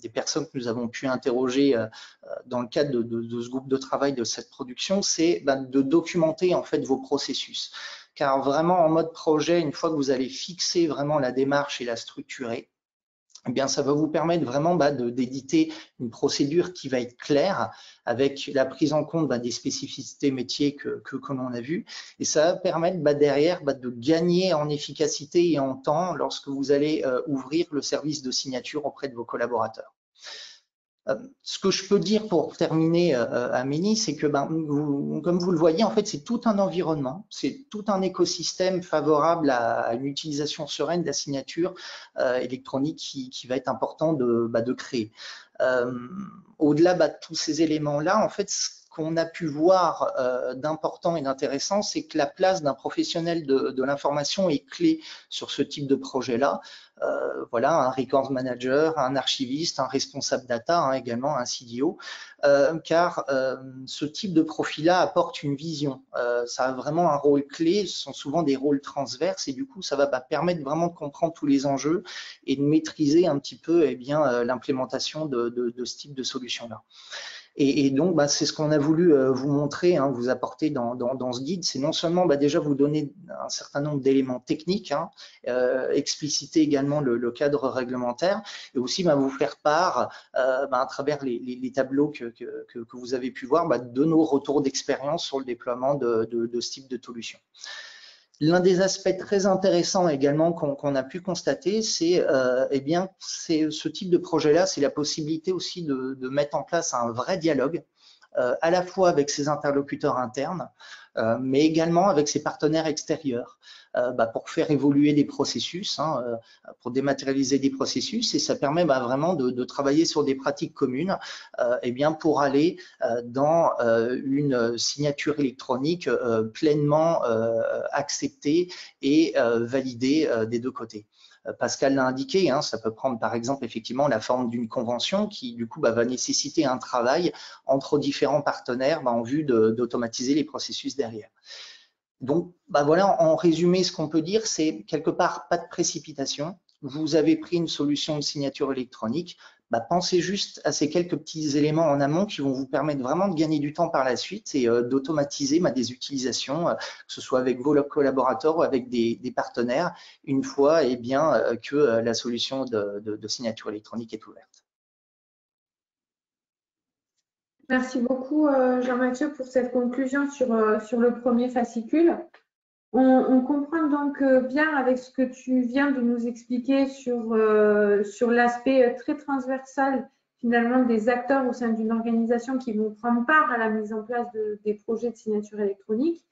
des personnes que nous avons pu interroger dans le cadre de ce groupe de travail, de cette production, c'est de documenter en fait vos processus. Car vraiment en mode projet, une fois que vous allez fixer vraiment la démarche et la structurer, ça va vous permettre vraiment d'éditer une procédure qui va être claire avec la prise en compte des spécificités métiers que l'on a vues. Et ça va permettre derrière de gagner en efficacité et en temps lorsque vous allez ouvrir le service de signature auprès de vos collaborateurs. Ce que je peux dire pour terminer, Amélie, c'est que comme vous le voyez, en fait, c'est tout un environnement, c'est tout un écosystème favorable à une utilisation sereine de la signature électronique qui va être important de créer. Au-delà de tous ces éléments-là, en fait, ce qu'on a pu voir d'important et d'intéressant, c'est que la place d'un professionnel de l'information est clé sur ce type de projet-là. Voilà, un records manager, un archiviste, un responsable data, également un CDO, car ce type de profil-là apporte une vision. Ça a vraiment un rôle clé, ce sont souvent des rôles transverses et du coup, ça va permettre vraiment de comprendre tous les enjeux et de maîtriser un petit peu l'implémentation de ce type de solution-là. Et donc, c'est ce qu'on a voulu vous montrer, vous apporter dans ce guide. C'est non seulement déjà vous donner un certain nombre d'éléments techniques, expliciter également le cadre réglementaire, et aussi vous faire part, à travers les tableaux que vous avez pu voir, de nos retours d'expérience sur le déploiement de ce type de solution. L'un des aspects très intéressants également qu'on a pu constater, c'est ce type de projet-là, c'est la possibilité aussi de mettre en place un vrai dialogue, à la fois avec ses interlocuteurs internes, mais également avec ses partenaires extérieurs pour faire évoluer des processus, pour dématérialiser des processus, et ça permet vraiment de travailler sur des pratiques communes pour aller dans une signature électronique pleinement acceptée et validée des deux côtés. Pascal l'a indiqué, ça peut prendre par exemple effectivement la forme d'une convention qui du coup va nécessiter un travail entre différents partenaires en vue d'automatiser les processus derrière. Donc voilà, en résumé, ce qu'on peut dire, c'est quelque part pas de précipitation. Vous avez pris une solution de signature électronique, pensez juste à ces quelques petits éléments en amont qui vont vous permettre vraiment de gagner du temps par la suite et d'automatiser des utilisations, que ce soit avec vos collaborateurs ou avec des partenaires, une fois que la solution de signature électronique est ouverte. Merci beaucoup Jean-Mathieu pour cette conclusion sur le premier fascicule. On comprend donc bien avec ce que tu viens de nous expliquer sur l'aspect très transversal finalement des acteurs au sein d'une organisation qui vont prendre part à la mise en place des projets de signature électronique,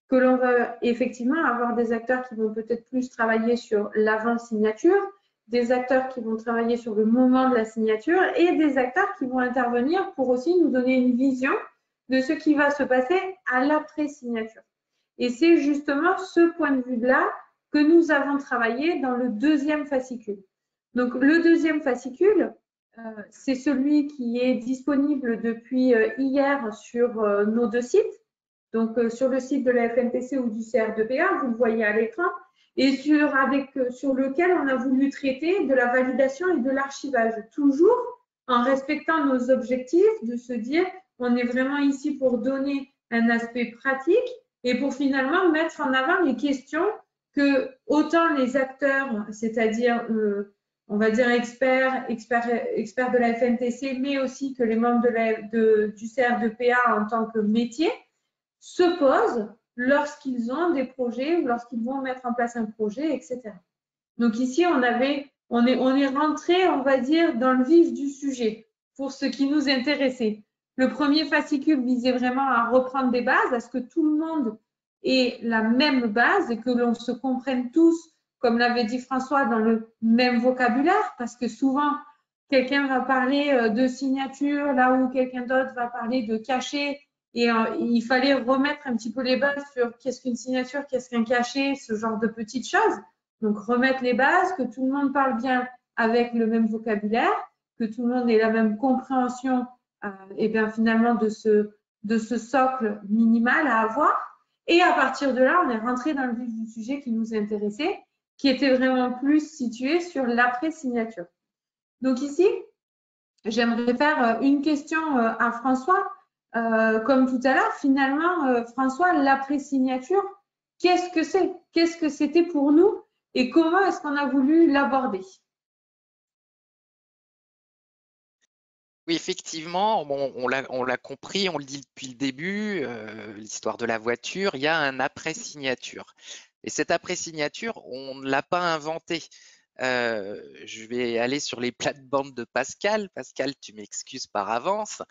que l'on va effectivement avoir des acteurs qui vont peut-être plus travailler sur l'avant-signature, des acteurs qui vont travailler sur le moment de la signature et des acteurs qui vont intervenir pour aussi nous donner une vision de ce qui va se passer à l'après-signature. Et c'est justement ce point de vue-là que nous avons travaillé dans le deuxième fascicule. Donc, le deuxième fascicule, c'est celui qui est disponible depuis hier sur nos deux sites. Donc, sur le site de la FNPC ou du CR2PA, vous le voyez à l'écran, et sur lequel on a voulu traiter de la validation et de l'archivage, toujours en respectant nos objectifs, de se dire on est vraiment ici pour donner un aspect pratique et pour finalement mettre en avant les questions que autant les acteurs, c'est-à-dire on va dire experts de la FNTC, mais aussi que les membres du CR2PA en tant que métier, se posent lorsqu'ils ont des projets ou lorsqu'ils vont mettre en place un projet, etc. Donc ici, on est rentré, on va dire, dans le vif du sujet pour ce qui nous intéressait. Le premier fascicule visait vraiment à reprendre des bases, à ce que tout le monde ait la même base et que l'on se comprenne tous, comme l'avait dit François, dans le même vocabulaire, parce que souvent, quelqu'un va parler de signature, là où quelqu'un d'autre va parler de cachet, et il fallait remettre un petit peu les bases sur qu'est-ce qu'une signature, qu'est-ce qu'un cachet, ce genre de petites choses. Donc, remettre les bases, que tout le monde parle bien avec le même vocabulaire, que tout le monde ait la même compréhension finalement de ce socle minimal à avoir. Et à partir de là, on est rentré dans le vif du sujet qui nous intéressait, qui était vraiment plus situé sur l'après-signature. Donc ici, j'aimerais faire une question à François. Comme tout à l'heure, finalement, François, l'après-signature, qu'est-ce que c'est? Qu'est-ce que c'était pour nous et comment est-ce qu'on a voulu l'aborder? Oui, effectivement, bon, on l'a compris, on le dit depuis le début, l'histoire de la voiture, il y a un après-signature. Et cette après-signature, on ne l'a pas inventé. Je vais aller sur les plates-bandes de Pascal. Pascal, tu m'excuses par avance.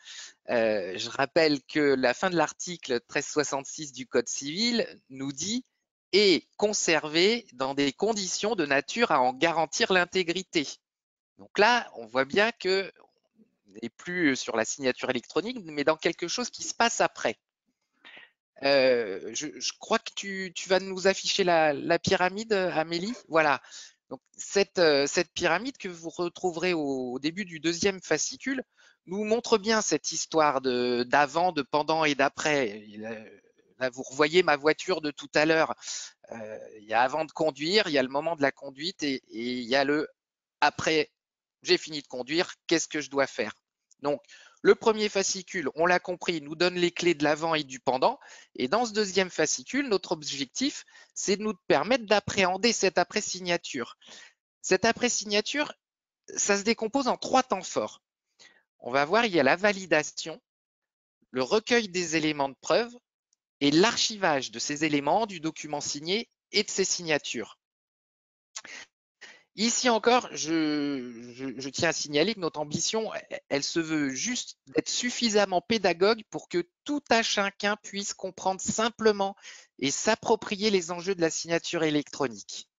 Je rappelle que la fin de l'article 1366 du Code civil nous dit « est conservé dans des conditions de nature à en garantir l'intégrité ». Donc là, on voit bien que n'est plus sur la signature électronique, mais dans quelque chose qui se passe après. Je crois que tu vas nous afficher la pyramide, Amélie. Voilà. Donc, cette pyramide que vous retrouverez au début du deuxième fascicule nous montre bien cette histoire d'avant, de pendant et d'après. Là, vous revoyez ma voiture de tout à l'heure. Il y a avant de conduire, il y a le moment de la conduite et il y a le après, j'ai fini de conduire, qu'est-ce que je dois faire? Donc, le premier fascicule, on l'a compris, nous donne les clés de l'avant et du pendant. Et dans ce deuxième fascicule, notre objectif, c'est de nous permettre d'appréhender cette après-signature. Cette après-signature, ça se décompose en 3 temps forts. On va voir, il y a la validation, le recueil des éléments de preuve et l'archivage de ces éléments, du document signé et de ses signatures. Ici encore, je tiens à signaler que notre ambition, elle se veut juste d'être suffisamment pédagogue pour que tout à chacun puisse comprendre simplement et s'approprier les enjeux de la signature électronique.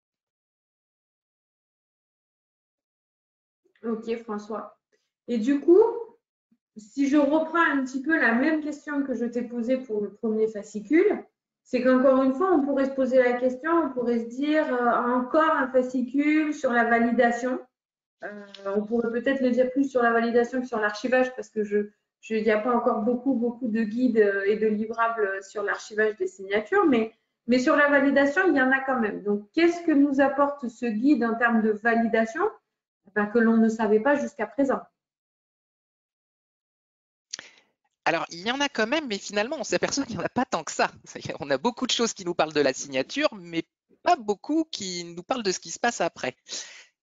Ok, François. Et du coup, si je reprends un petit peu la même question que je t'ai posée pour le premier fascicule, c'est qu'encore une fois, on pourrait se poser la question, on pourrait se dire encore un fascicule sur la validation. On pourrait peut-être le dire plus sur la validation que sur l'archivage parce que il n'y a pas encore beaucoup de guides et de livrables sur l'archivage des signatures, mais sur la validation, il y en a quand même. Donc, qu'est-ce que nous apporte ce guide en termes de validation que l'on ne savait pas jusqu'à présent? Alors, il y en a quand même, mais finalement, on s'aperçoit qu'il n'y en a pas tant que ça. On a beaucoup de choses qui nous parlent de la signature, mais pas beaucoup qui nous parlent de ce qui se passe après.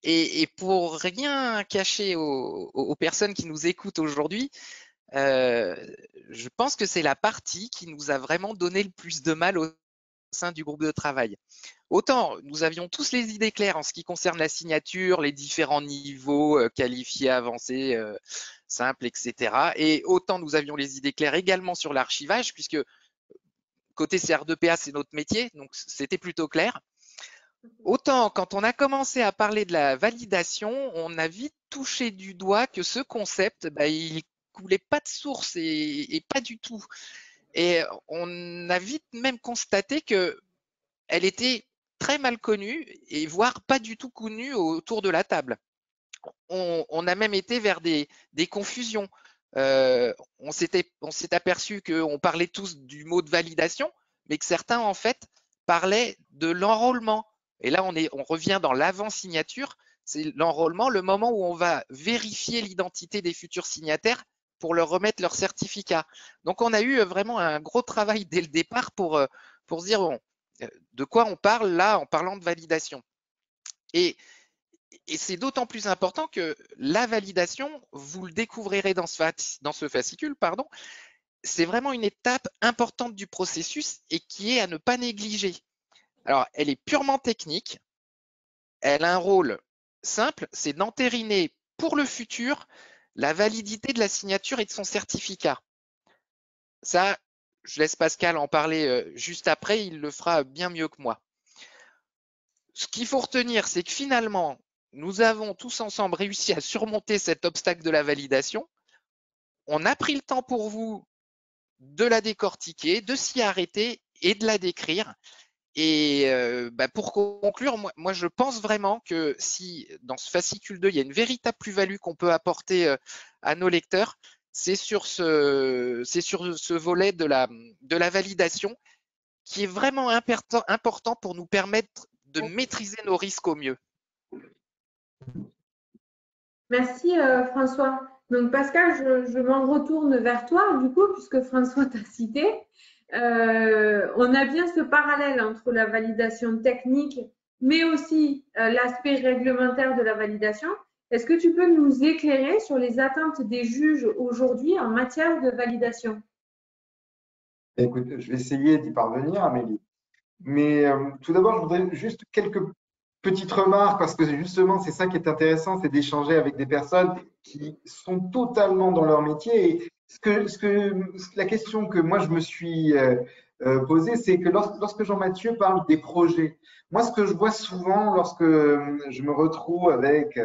Et pour rien cacher aux personnes qui nous écoutent aujourd'hui, je pense que c'est la partie qui nous a vraiment donné le plus de mal au sein du groupe de travail. Autant nous avions tous les idées claires en ce qui concerne la signature, les différents niveaux qualifiés, avancés, simples, etc. Et autant nous avions les idées claires également sur l'archivage, puisque côté CR2PA, c'est notre métier, donc c'était plutôt clair. Autant quand on a commencé à parler de la validation, on a vite touché du doigt que ce concept, il coulait pas de source et pas du tout. Et on a vite même constaté que elle était très mal connue et voire pas du tout connue autour de la table. On a même été vers des confusions. On s'est aperçu qu'on parlait tous du mot de validation, mais que certains en fait parlaient de l'enrôlement. Et là, on revient dans l'avant-signature. C'est l'enrôlement, le moment où on va vérifier l'identité des futurs signataires pour leur remettre leur certificat. Donc, on a eu vraiment un gros travail dès le départ pour se dire bon, de quoi on parle là en parlant de validation. Et c'est d'autant plus important que la validation, vous le découvrirez dans ce fascicule, pardon, c'est vraiment une étape importante du processus et qui est à ne pas négliger. Alors, elle est purement technique. Elle a un rôle simple, c'est d'entériner pour le futur la validité de la signature et de son certificat. Ça, je laisse Pascal en parler juste après, il le fera bien mieux que moi. Ce qu'il faut retenir, c'est que finalement, nous avons tous ensemble réussi à surmonter cet obstacle de la validation. On a pris le temps pour vous de la décortiquer, de s'y arrêter et de la décrire. Et pour conclure, moi, je pense vraiment que si dans ce fascicule 2, il y a une véritable plus-value qu'on peut apporter à nos lecteurs, c'est sur ce volet de la validation qui est vraiment important pour nous permettre de maîtriser nos risques au mieux. Merci François. Donc Pascal, je m'en retourne vers toi du coup, puisque François t'a cité. On a bien ce parallèle entre la validation technique, mais aussi l'aspect réglementaire de la validation. Est-ce que tu peux nous éclairer sur les attentes des juges aujourd'hui en matière de validation? Écoute, je vais essayer d'y parvenir, Amélie. Mais tout d'abord, je voudrais juste quelques petites remarques parce que justement, c'est ça qui est intéressant, c'est d'échanger avec des personnes qui sont totalement dans leur métier. Et la question que moi je me suis posée, c'est que lorsque Jean-Mathieu parle des projets, moi ce que je vois souvent lorsque je me retrouve avec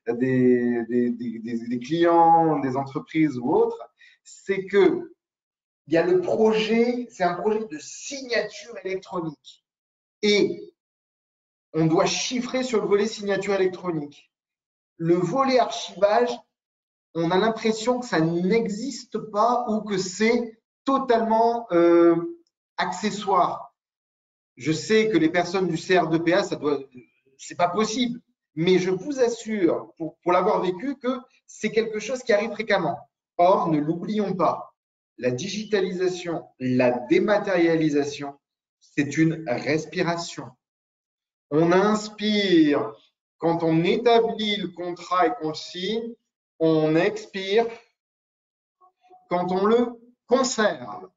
des clients, des entreprises ou autres, c'est que il y a le projet, c'est un projet de signature électronique. Et on doit chiffrer sur le volet signature électronique. Le volet archivage, on a l'impression que ça n'existe pas ou que c'est totalement accessoire. Je sais que les personnes du CR2PA, c'est pas possible, mais je vous assure, pour l'avoir vécu, que c'est quelque chose qui arrive fréquemment. Or, ne l'oublions pas, la digitalisation, la dématérialisation, c'est une respiration. On inspire quand on établit le contrat et qu'on le signe, on expire quand on le conserve.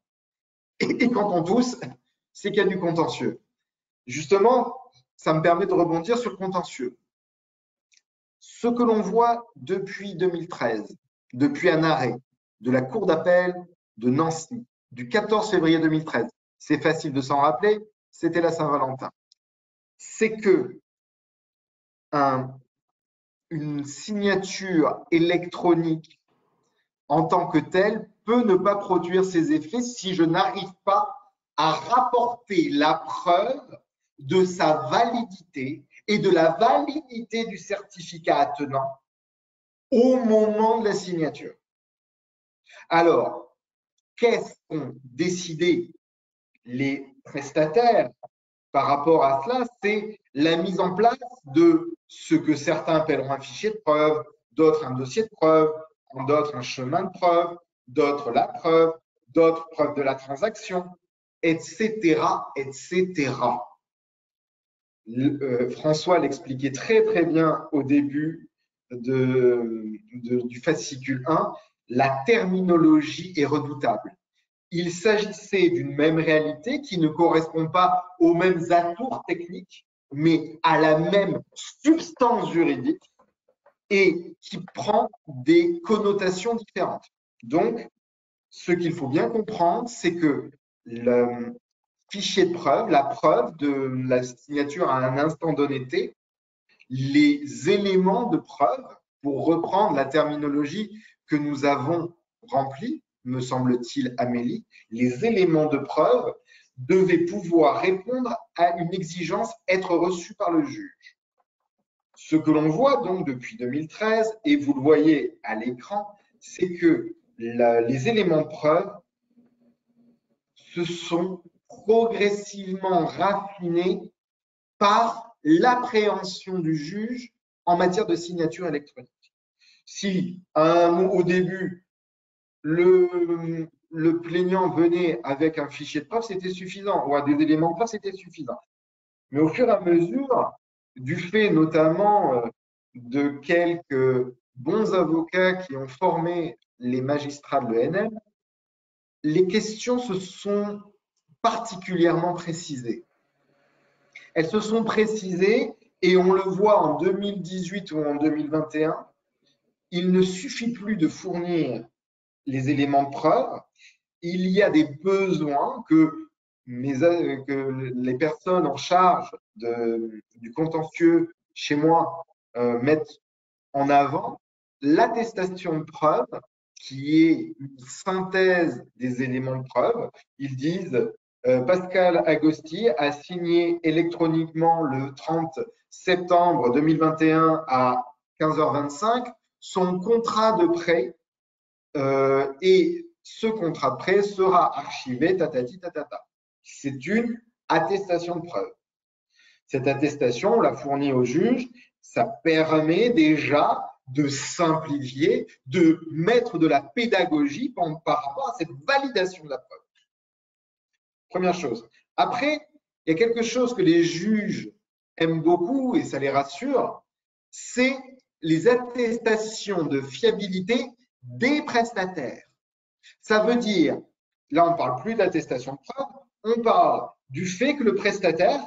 Et quand on tousse, c'est qu'il y a du contentieux. Justement, ça me permet de rebondir sur le contentieux. Ce que l'on voit depuis 2013, depuis un arrêt de la Cour d'appel de Nancy du 14 février 2013, c'est facile de s'en rappeler, c'était la Saint-Valentin, c'est que une signature électronique en tant que telle peut ne pas produire ses effets si je n'arrive pas à rapporter la preuve de sa validité et de la validité du certificat attenant au moment de la signature. Alors, qu'est-ce qu'ont décidé les prestataires par rapport à cela? C'est la mise en place de ce que certains appelleront un fichier de preuve, d'autres un dossier de preuve, d'autres un chemin de preuve, d'autres la preuve, d'autres preuve de la transaction, etc., etc. François l'expliquait très très bien au début du fascicule 1, la terminologie est redoutable. Il s'agissait d'une même réalité qui ne correspond pas aux mêmes atours techniques, mais à la même substance juridique et qui prend des connotations différentes. Donc, ce qu'il faut bien comprendre, c'est que le fichier de preuve, la preuve de la signature à un instant donné T, les éléments de preuve, pour reprendre la terminologie que nous avons remplie, me semble-t-il, Amélie, les éléments de preuve devaient pouvoir répondre à une exigence, être reçus par le juge. Ce que l'on voit donc depuis 2013, et vous le voyez à l'écran, c'est que les éléments de preuve se sont progressivement raffinés par l'appréhension du juge en matière de signature électronique. Si au début, le plaignant venait avec un fichier de preuve, c'était suffisant, ou des éléments de preuve, c'était suffisant. Mais au fur et à mesure, du fait notamment de quelques bons avocats qui ont formé les magistrats de l'ENM, les questions se sont particulièrement précisées. Elles se sont précisées et on le voit en 2018 ou en 2021, il ne suffit plus de fournir les éléments de preuve, il y a des besoins que les personnes en charge du contentieux chez moi mettent en avant, l'attestation de preuve qui est une synthèse des éléments de preuve. Ils disent Pascal Agosti a signé électroniquement le 30 septembre 2021 à 15h25 son contrat de prêt et ce contrat de prêt sera archivé tatati tatata. C'est une attestation de preuve. Cette attestation, on la fournit au juge, ça permet déjà de simplifier, de mettre de la pédagogie par rapport à cette validation de la preuve. Première chose. Après, il y a quelque chose que les juges aiment beaucoup et ça les rassure, c'est les attestations de fiabilité des prestataires. Ça veut dire, là on ne parle plus d'attestation de preuve, on parle du fait que le prestataire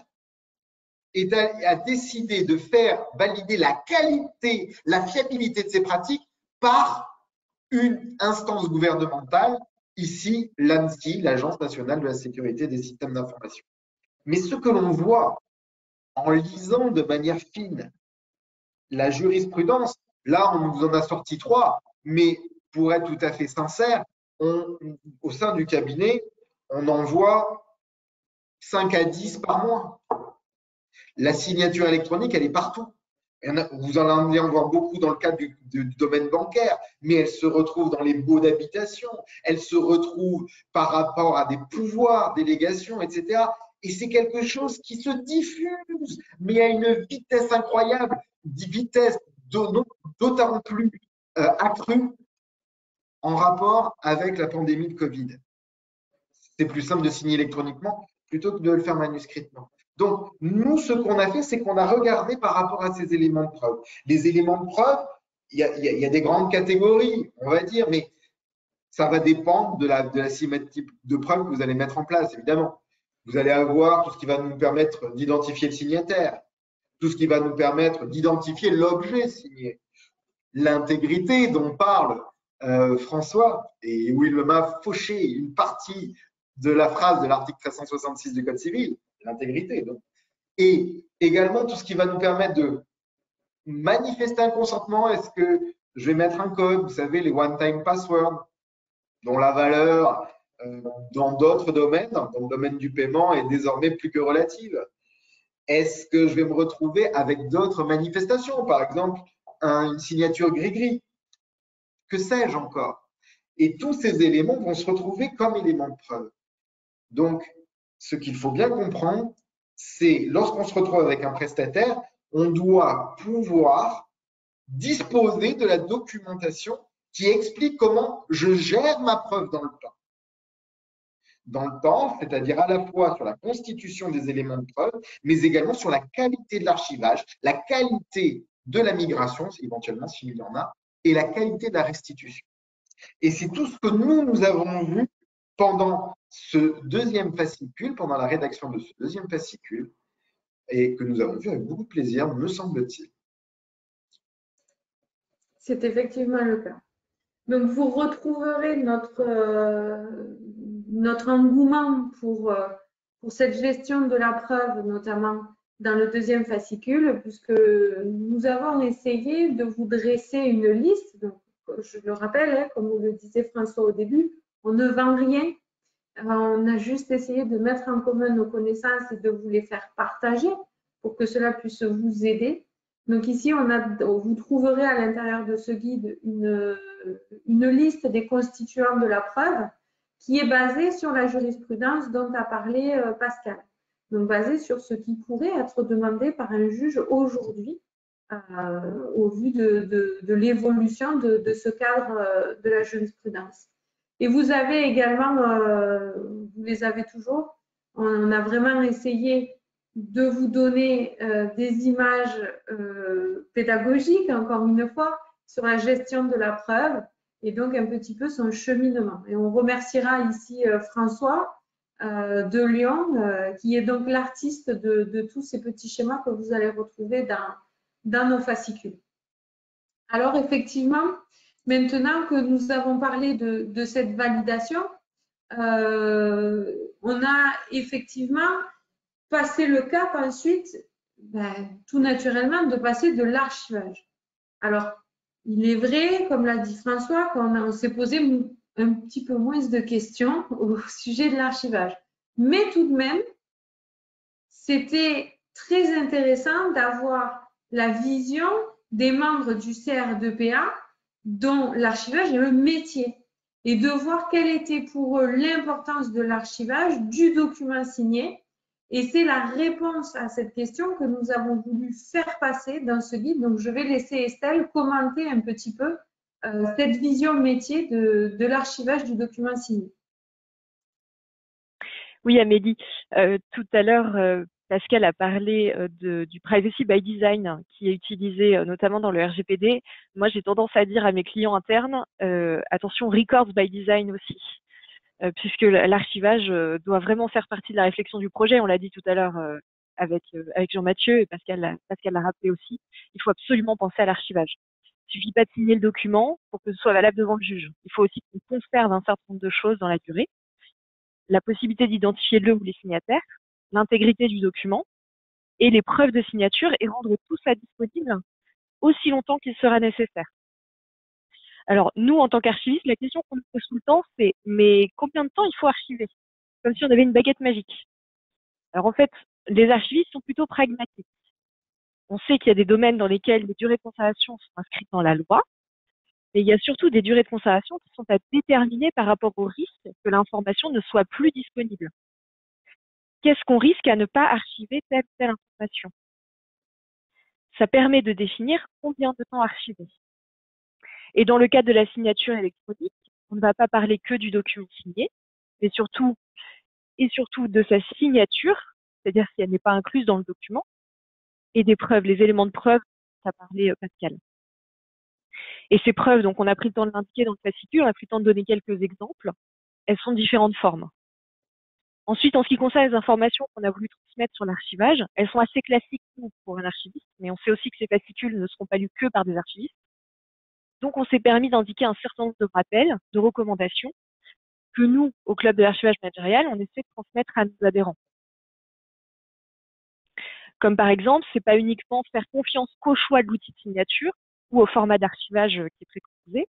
a décidé de faire valider la qualité, la fiabilité de ses pratiques par une instance gouvernementale, ici l'ANSSI, l'Agence nationale de la sécurité des systèmes d'information. Mais ce que l'on voit en lisant de manière fine la jurisprudence, là on nous en a sorti 3, mais pour être tout à fait sincère, au sein du cabinet, on en voit 5 à 10 par mois. La signature électronique, elle est partout. Vous en allez en voir beaucoup dans le cadre du domaine bancaire, mais elle se retrouve dans les baux d'habitation, elle se retrouve par rapport à des pouvoirs, délégations, etc. Et c'est quelque chose qui se diffuse, mais à une vitesse incroyable, vitesse d'autant plus accrue en rapport avec la pandémie de Covid. C'est plus simple de signer électroniquement plutôt que de le faire manuscritement. Donc, nous, ce qu'on a fait, c'est qu'on a regardé par rapport à ces éléments de preuve. Les éléments de preuve, il y a des grandes catégories, on va dire, mais ça va dépendre de la symétrie de preuve que vous allez mettre en place, évidemment. Vous allez avoir tout ce qui va nous permettre d'identifier le signataire, tout ce qui va nous permettre d'identifier l'objet signé, l'intégrité dont parle François, et où il m'a fauché une partie de la phrase de l'article 1366 du Code civil, l'intégrité. Et également tout ce qui va nous permettre de manifester un consentement. Est-ce que je vais mettre un code, vous savez, les one-time passwords, dont la valeur dans d'autres domaines, dans le domaine du paiement, est désormais plus que relative. Est-ce que je vais me retrouver avec d'autres manifestations, par exemple une signature gris-gris? Que sais-je encore? Et tous ces éléments vont se retrouver comme éléments de preuve. Donc, ce qu'il faut bien comprendre, c'est lorsqu'on se retrouve avec un prestataire, on doit pouvoir disposer de la documentation qui explique comment je gère ma preuve dans le temps. Dans le temps, c'est-à-dire à la fois sur la constitution des éléments de preuve, mais également sur la qualité de l'archivage, la qualité de la migration, éventuellement s'il y en a, et la qualité de la restitution. Et c'est tout ce que nous avons vu pendant ce deuxième fascicule, pendant la rédaction de ce deuxième fascicule, et que nous avons vu avec beaucoup de plaisir, me semble-t-il. C'est effectivement le cas. Donc, vous retrouverez notre engouement pour cette gestion de la preuve, notamment dans le deuxième fascicule, puisque nous avons essayé de vous dresser une liste. Donc, je le rappelle, hein, comme vous le disait François au début, on ne vend rien. On a juste essayé de mettre en commun nos connaissances et de vous les faire partager pour que cela puisse vous aider. Donc ici, vous trouverez à l'intérieur de ce guide une liste des constituants de la preuve qui est basée sur la jurisprudence dont a parlé Pascal. Donc basée sur ce qui pourrait être demandé par un juge aujourd'hui au vu de l'évolution de ce cadre de la jurisprudence. Et vous avez également, vous les avez toujours, on a vraiment essayé de vous donner des images pédagogiques, encore une fois, sur la gestion de la preuve et donc un petit peu son cheminement. Et on remerciera ici François de Lyon, qui est donc l'artiste de tous ces petits schémas que vous allez retrouver dans nos fascicules. Alors effectivement, maintenant que nous avons parlé de cette validation, on a effectivement passé le cap ensuite, tout naturellement, de passer de l'archivage. Alors, il est vrai, comme l'a dit François, qu'on s'est posé un petit peu moins de questions au sujet de l'archivage. Mais tout de même, c'était très intéressant d'avoir la vision des membres du CR2PA dont l'archivage est le métier et de voir quelle était pour eux l'importance de l'archivage du document signé. Et c'est la réponse à cette question que nous avons voulu faire passer dans ce guide. Donc, je vais laisser Estelle commenter un petit peu cette vision métier de l'archivage du document signé. Oui, Amélie, tout à l'heure, Pascal a parlé du privacy by design qui est utilisé notamment dans le RGPD. Moi, j'ai tendance à dire à mes clients internes, attention, records by design aussi, puisque l'archivage doit vraiment faire partie de la réflexion du projet. On l'a dit tout à l'heure avec Jean-Mathieu et Pascal l'a rappelé aussi. Il faut absolument penser à l'archivage. Il ne suffit pas de signer le document pour que ce soit valable devant le juge. Il faut aussi qu'on conserve un certain nombre de choses dans la durée. La possibilité d'identifier le ou les signataires, l'intégrité du document et les preuves de signature et rendre tout ça disponible aussi longtemps qu'il sera nécessaire. Alors, nous, en tant qu'archivistes, la question qu'on nous pose tout le temps, c'est « mais combien de temps il faut archiver ?» Comme si on avait une baguette magique. Alors, en fait, les archivistes sont plutôt pragmatiques. On sait qu'il y a des domaines dans lesquels les durées de conservation sont inscrites dans la loi, mais il y a surtout des durées de conservation qui sont à déterminer par rapport au risque que l'information ne soit plus disponible. Qu'est-ce qu'on risque à ne pas archiver telle ou telle information? Ça permet de définir combien de temps archiver. Et dans le cadre de la signature électronique, on ne va pas parler que du document signé, mais surtout de sa signature, c'est-à-dire si elle n'est pas incluse dans le document, et des preuves, les éléments de preuve dont a parlé Pascal. Et ces preuves, donc on a pris le temps de l'indiquer dans le fascicule, on a pris le temps de donner quelques exemples. Elles sont de différentes formes. Ensuite, en ce qui concerne les informations qu'on a voulu transmettre sur l'archivage, elles sont assez classiques pour un archiviste, mais on sait aussi que ces fascicules ne seront pas lus que par des archivistes. Donc, on s'est permis d'indiquer un certain nombre de rappels, de recommandations, que nous, au Club de l'archivage managérial, on essaie de transmettre à nos adhérents. Comme par exemple, c'est pas uniquement faire confiance qu'au choix de l'outil de signature ou au format d'archivage qui est préconisé,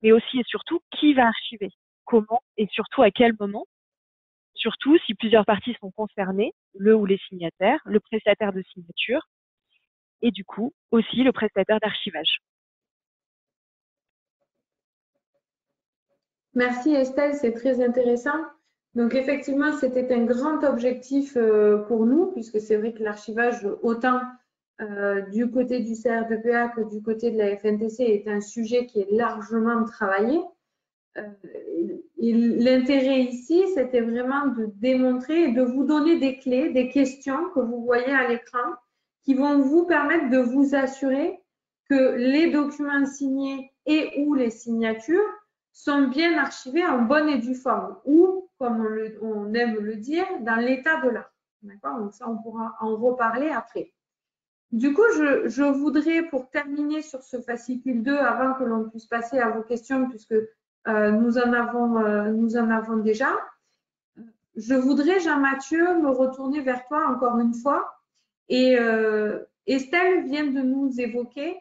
mais aussi et surtout qui va archiver, comment et surtout à quel moment. Surtout si plusieurs parties sont concernées, le ou les signataires, le prestataire de signature et du coup aussi le prestataire d'archivage. Merci Estelle, c'est très intéressant. Donc effectivement, c'était un grand objectif pour nous, puisque c'est vrai que l'archivage, autant du côté du CRDPA que du côté de la FNTC, est un sujet qui est largement travaillé. L'intérêt ici, c'était vraiment de démontrer et de vous donner des clés, des questions que vous voyez à l'écran, qui vont vous permettre de vous assurer que les documents signés et ou les signatures sont bien archivés en bonne et due forme, ou, comme on aime le dire, dans l'état de l'art. D'accord? Donc ça, on pourra en reparler après. Du coup, je voudrais, pour terminer sur ce fascicule 2, avant que l'on puisse passer à vos questions, puisque nous en avons déjà, je voudrais, Jean-Mathieu, me retourner vers toi encore une fois. Et Estelle vient de nous évoquer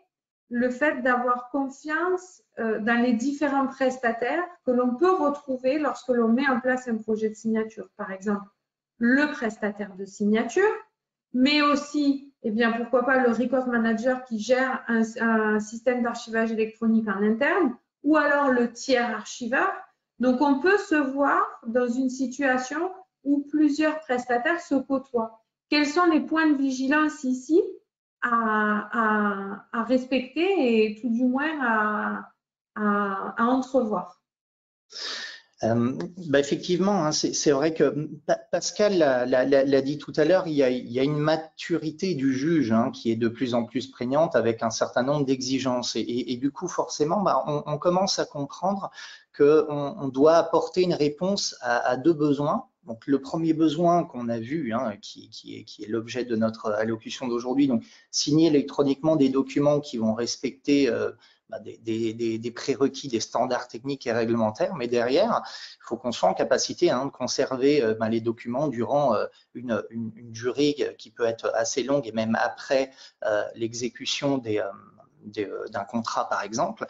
le fait d'avoir confiance dans les différents prestataires que l'on peut retrouver lorsque l'on met en place un projet de signature. Par exemple, le prestataire de signature, mais aussi, eh bien, pourquoi pas le record manager qui gère un système d'archivage électronique en interne, ou alors le tiers archiveur. Donc, on peut se voir dans une situation où plusieurs prestataires se côtoient. Quels sont les points de vigilance ici à respecter et tout du moins à entrevoir? Effectivement, hein, c'est vrai que Pascal l'a dit tout à l'heure, il y a une maturité du juge qui est de plus en plus prégnante avec un certain nombre d'exigences. Et du coup, forcément, on commence à comprendre qu'on doit apporter une réponse à deux besoins. Donc, le premier besoin qu'on a vu, qui est l'objet de notre allocution d'aujourd'hui, donc signer électroniquement des documents qui vont respecter des prérequis, des standards techniques et réglementaires, mais derrière, il faut qu'on soit en capacité de conserver les documents durant une durée qui peut être assez longue et même après l'exécution d'un contrat par exemple,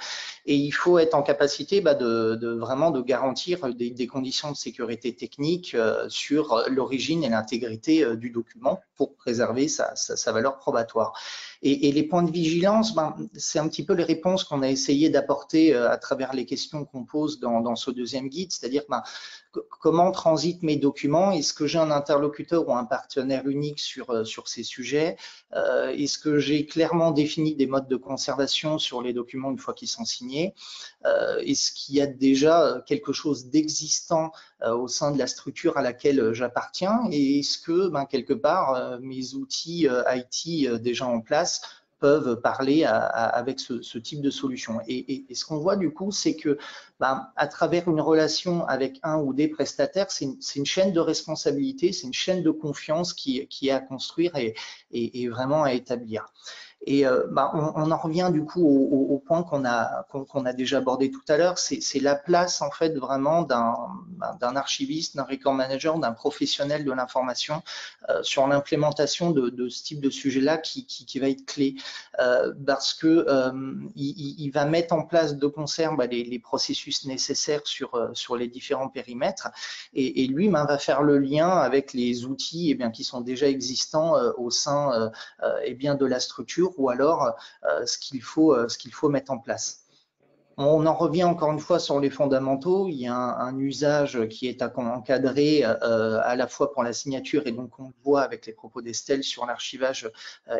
et il faut être en capacité vraiment de garantir des conditions de sécurité technique sur l'origine et l'intégrité du document pour préserver sa valeur probatoire. Et les points de vigilance, c'est un petit peu les réponses qu'on a essayé d'apporter à travers les questions qu'on pose dans ce deuxième guide, c'est-à-dire comment transitent mes documents, est-ce que j'ai un interlocuteur ou un partenaire unique sur ces sujets, est-ce que j'ai clairement défini des modes de conservation sur les documents une fois qu'ils sont signés, est-ce qu'il y a déjà quelque chose d'existant au sein de la structure à laquelle j'appartiens, et est-ce que quelque part mes outils IT déjà en place peuvent parler avec ce type de solution. Et ce qu'on voit du coup, c'est que à travers une relation avec un ou des prestataires, c'est une chaîne de responsabilité, c'est une chaîne de confiance qui est à construire et vraiment à établir. Et on en revient du coup au point qu'on a déjà abordé tout à l'heure, c'est la place en fait vraiment d'un archiviste, d'un record manager, d'un professionnel de l'information sur l'implémentation de ce type de sujet-là qui va être clé parce que il va mettre en place de concert les processus nécessaires sur les différents périmètres et lui va faire le lien avec les outils qui sont déjà existants au sein de la structure ou alors ce qu'il faut mettre en place. On en revient encore une fois sur les fondamentaux. Il y a un usage qui est encadré à la fois pour la signature et donc on le voit avec les propos d'Estelle sur l'archivage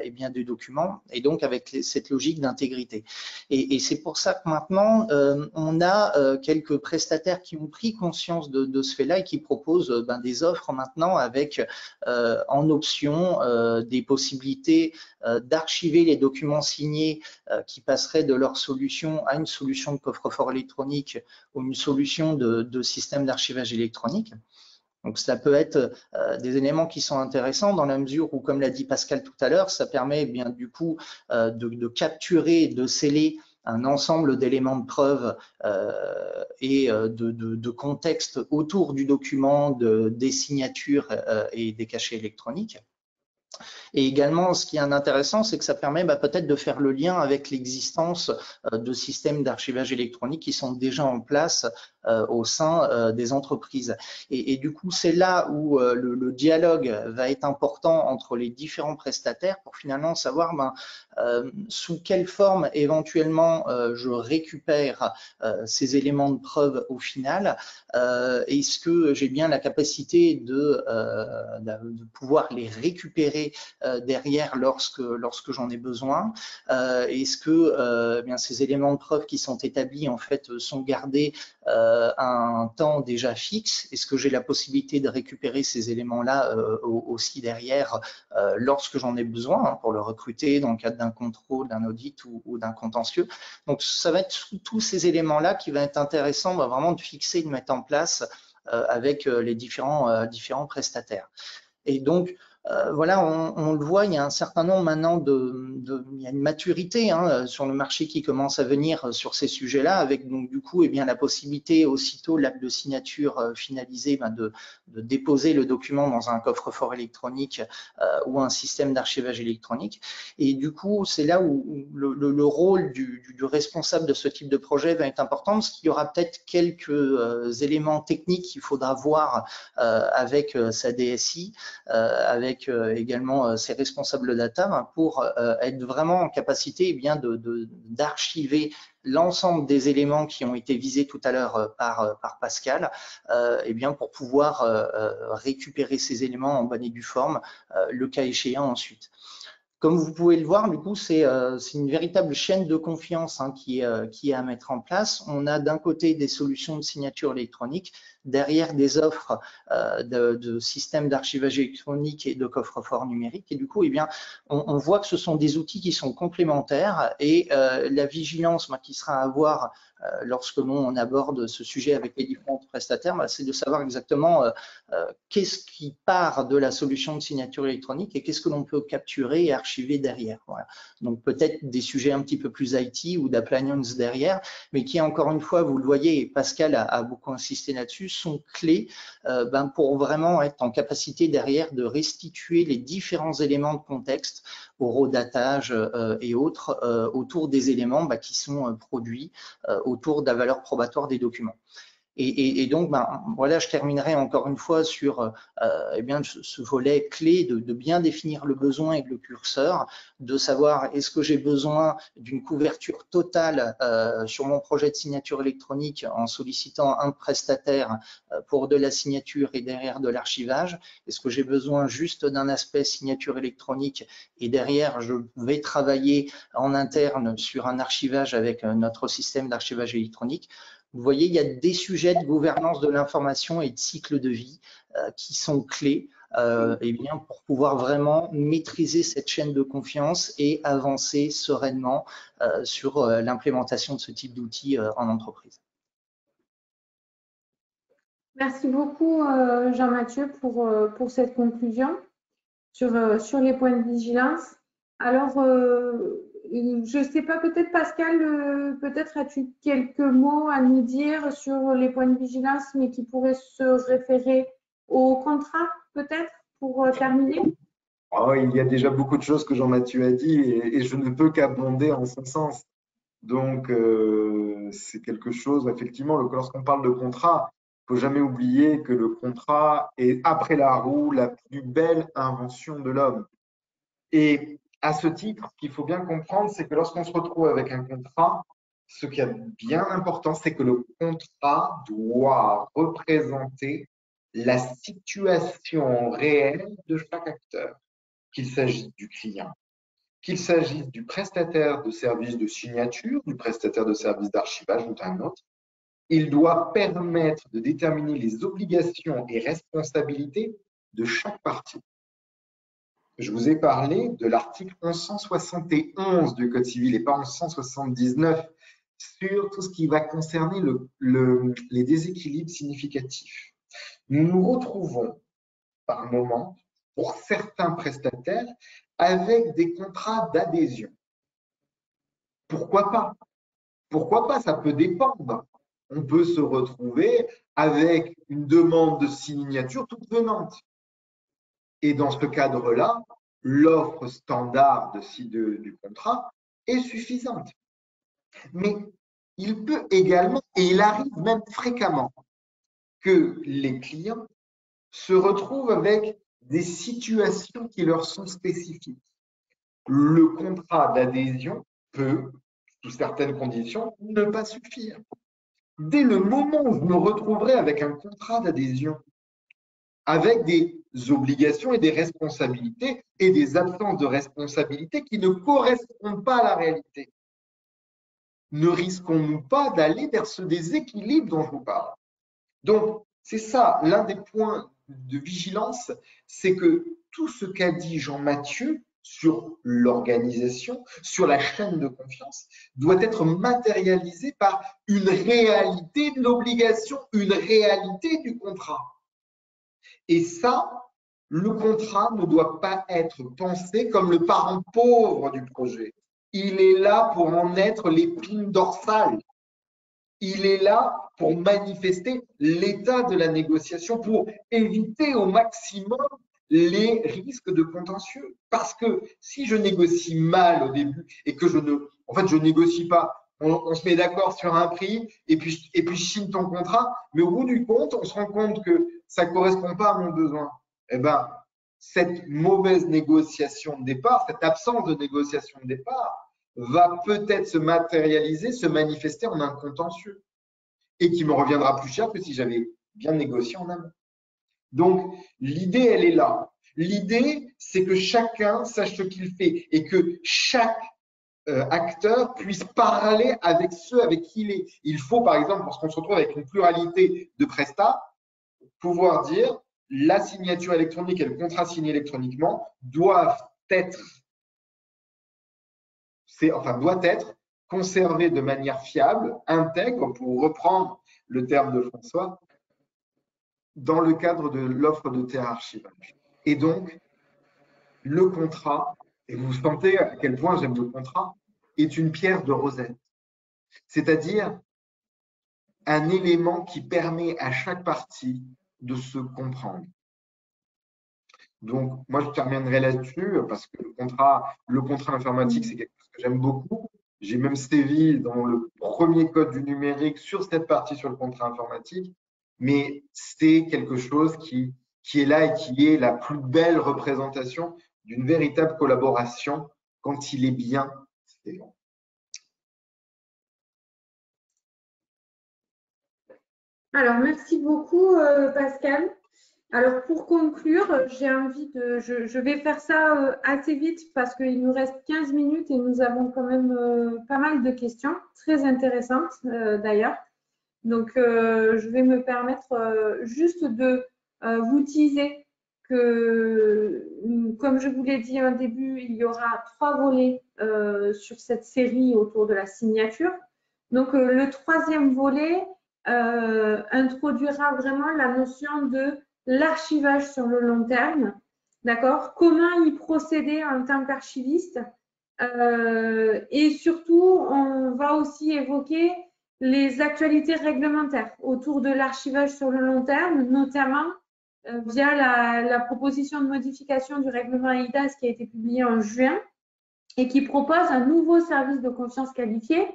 des documents et donc avec cette logique d'intégrité. Et c'est pour ça que maintenant on a quelques prestataires qui ont pris conscience de ce fait-là et qui proposent des offres maintenant avec en option des possibilités d'archiver les documents signés qui passeraient de leur solution à une solution de coffre-fort électronique ou une solution de système d'archivage électronique. Donc, ça peut être des éléments qui sont intéressants dans la mesure où, comme l'a dit Pascal tout à l'heure, ça permet bien du coup de capturer, de sceller un ensemble d'éléments de preuve et de contexte autour du document, des signatures et des cachets électroniques. Et également, ce qui est intéressant, c'est que ça permet peut-être de faire le lien avec l'existence de systèmes d'archivage électronique qui sont déjà en place au sein des entreprises. Et du coup, c'est là où le dialogue va être important entre les différents prestataires pour finalement savoir sous quelle forme éventuellement je récupère ces éléments de preuve au final. Est-ce que j'ai bien la capacité de pouvoir les récupérer derrière lorsque j'en ai besoin? Est-ce que bien ces éléments de preuve qui sont établis en fait sont gardés un temps déjà fixe? Est-ce que j'ai la possibilité de récupérer ces éléments-là aussi derrière lorsque j'en ai besoin pour le recruter dans le cadre d'un contrôle, d'un audit ou d'un contentieux? Donc, ça va être tous ces éléments-là qui va être intéressant vraiment de fixer, de mettre en place avec les différents prestataires. Et donc, voilà, on le voit, il y a un certain nombre maintenant il y a une maturité sur le marché qui commence à venir sur ces sujets-là, avec donc du coup la possibilité aussitôt l'acte de signature finalisé de déposer le document dans un coffre-fort électronique ou un système d'archivage électronique. Et du coup, c'est là où le rôle du responsable de ce type de projet va être important, parce qu'il y aura peut-être quelques éléments techniques qu'il faudra voir avec sa DSI, avec également ses responsables data pour être vraiment en capacité d'archiver l'ensemble des éléments qui ont été visés tout à l'heure par Pascal, pour pouvoir récupérer ces éléments en bonne et due forme, le cas échéant ensuite. Comme vous pouvez le voir, du coup, c'est une véritable chaîne de confiance qui est à mettre en place. On a d'un côté des solutions de signature électronique, derrière des offres de systèmes d'archivage électronique et de coffre-fort numérique. Et du coup, on voit que ce sont des outils qui sont complémentaires, et la vigilance qui sera à avoir lorsque l'on aborde ce sujet avec les différents prestataires, c'est de savoir exactement qu'est-ce qui part de la solution de signature électronique et qu'est-ce que l'on peut capturer et archiver derrière. Voilà. Donc peut-être des sujets un petit peu plus IT ou d'appliance derrière, mais qui, encore une fois, vous le voyez, et Pascal a beaucoup insisté là-dessus, sont clés pour vraiment être en capacité derrière de restituer les différents éléments de contexte, horodatage et autres, autour des éléments qui sont produits autour de la valeur probatoire des documents. Et donc, voilà, je terminerai encore une fois sur ce volet clé de bien définir le besoin et le curseur, de savoir est-ce que j'ai besoin d'une couverture totale sur mon projet de signature électronique en sollicitant un prestataire pour de la signature et derrière de l'archivage? Est-ce que j'ai besoin juste d'un aspect signature électronique et derrière je vais travailler en interne sur un archivage avec notre système d'archivage électronique? Vous voyez, il y a des sujets de gouvernance de l'information et de cycle de vie qui sont clés pour pouvoir vraiment maîtriser cette chaîne de confiance et avancer sereinement sur l'implémentation de ce type d'outils en entreprise. Merci beaucoup Jean-Mathieu pour cette conclusion sur les points de vigilance. Alors, je ne sais pas, peut-être Pascal, peut-être as-tu quelques mots à nous dire sur les points de vigilance, mais qui pourraient se référer au contrat, peut-être, pour terminer? Il y a déjà beaucoup de choses que Jean-Mathieu a dit et je ne peux qu'abonder en ce sens. Donc, c'est quelque chose, effectivement, lorsqu'on parle de contrat, il ne faut jamais oublier que le contrat est, après la roue, la plus belle invention de l'homme. Et à ce titre, ce qu'il faut bien comprendre, c'est que lorsqu'on se retrouve avec un contrat, ce qui est bien important, c'est que le contrat doit représenter la situation réelle de chaque acteur, qu'il s'agisse du client, qu'il s'agisse du prestataire de service de signature, du prestataire de service d'archivage ou d'un autre. Il doit permettre de déterminer les obligations et responsabilités de chaque partie. Je vous ai parlé de l'article 1171 du Code civil et pas 1179 sur tout ce qui va concerner les déséquilibres significatifs. nous nous retrouvons par moment, pour certains prestataires, avec des contrats d'adhésion. Pourquoi pas? Pourquoi pas? Ça peut dépendre. On peut se retrouver avec une demande de signature toute venante. Et dans ce cadre-là, l'offre standard du contrat est suffisante. Mais il peut également, et il arrive même fréquemment, que les clients se retrouvent avec des situations qui leur sont spécifiques. Le contrat d'adhésion peut, sous certaines conditions, ne pas suffire. Dès le moment où je me retrouverai avec un contrat d'adhésion, avec des obligations et des responsabilités et des absences de responsabilité qui ne correspondent pas à la réalité, ne risquons-nous pas d'aller vers ce déséquilibre dont je vous parle? Donc, c'est ça, l'un des points de vigilance, c'est que tout ce qu'a dit Jean-Mathieu sur l'organisation, sur la chaîne de confiance, doit être matérialisé par une réalité de l'obligation, une réalité du contrat. Et ça, le contrat ne doit pas être pensé comme le parent pauvre du projet. Il est là pour en être l'épine dorsale. Il est là pour manifester l'état de la négociation, pour éviter au maximum les risques de contentieux. Parce que si je négocie mal au début et que je négocie pas, on se met d'accord sur un prix et puis je signe ton contrat, mais au bout du compte, on se rend compte que ça ne correspond pas à mon besoin. Eh bien, cette mauvaise négociation de départ, cette absence de négociation de départ, va peut-être se matérialiser, se manifester en un contentieux et qui me reviendra plus cher que si j'avais bien négocié en amont. Donc, l'idée, elle est là. L'idée, c'est que chacun sache ce qu'il fait et que chaque acteur puisse parler avec ceux avec qui il est. Il faut, par exemple, lorsqu'on se retrouve avec une pluralité de prestats, pouvoir dire la signature électronique et le contrat signé électroniquement doit être conservé de manière fiable, intègre, pour reprendre le terme de François, dans le cadre de l'offre de terrain archivage. Et donc, le contrat, et vous sentez à quel point j'aime le contrat, est une pierre de Rosette. C'est-à-dire un élément qui permet à chaque partie de se comprendre. Donc, moi, je terminerai là-dessus parce que le contrat informatique, c'est quelque chose que j'aime beaucoup. J'ai même sévi dans le premier code du numérique sur cette partie sur le contrat informatique, mais c'est quelque chose qui est là et qui est la plus belle représentation d'une véritable collaboration quand il est bien fait. Alors, merci beaucoup, Pascal. Alors, pour conclure, je vais faire ça assez vite parce qu'il nous reste 15 minutes et nous avons quand même pas mal de questions, très intéressantes d'ailleurs. Donc, je vais me permettre juste de vous teaser que, comme je vous l'ai dit au début, il y aura 3 volets sur cette série autour de la signature. Donc, le 3e volet introduira vraiment la notion de l'archivage sur le long terme, d'accord? Comment y procéder en tant qu'archiviste et surtout, on va aussi évoquer les actualités réglementaires autour de l'archivage sur le long terme, notamment via la proposition de modification du règlement eIDAS qui a été publiée en juin et qui propose un nouveau service de confiance qualifié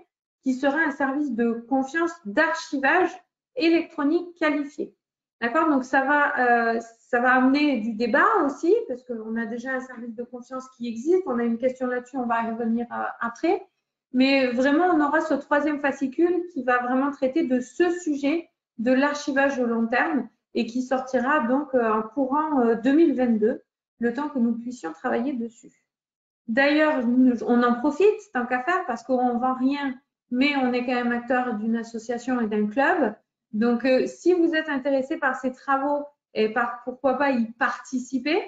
qui sera un service de confiance d'archivage électronique qualifié. D'accord? Donc, ça va amener du débat aussi, parce qu'on a déjà un service de confiance qui existe. On a une question là-dessus, on va y revenir après. Mais vraiment, on aura ce 3e fascicule qui va vraiment traiter de ce sujet de l'archivage au long terme et qui sortira donc en courant 2022, le temps que nous puissions travailler dessus. D'ailleurs, on en profite tant qu'à faire parce qu'on ne vend rien, mais on est quand même acteur d'une association et d'un club. Donc, si vous êtes intéressé par ces travaux et pourquoi pas y participer,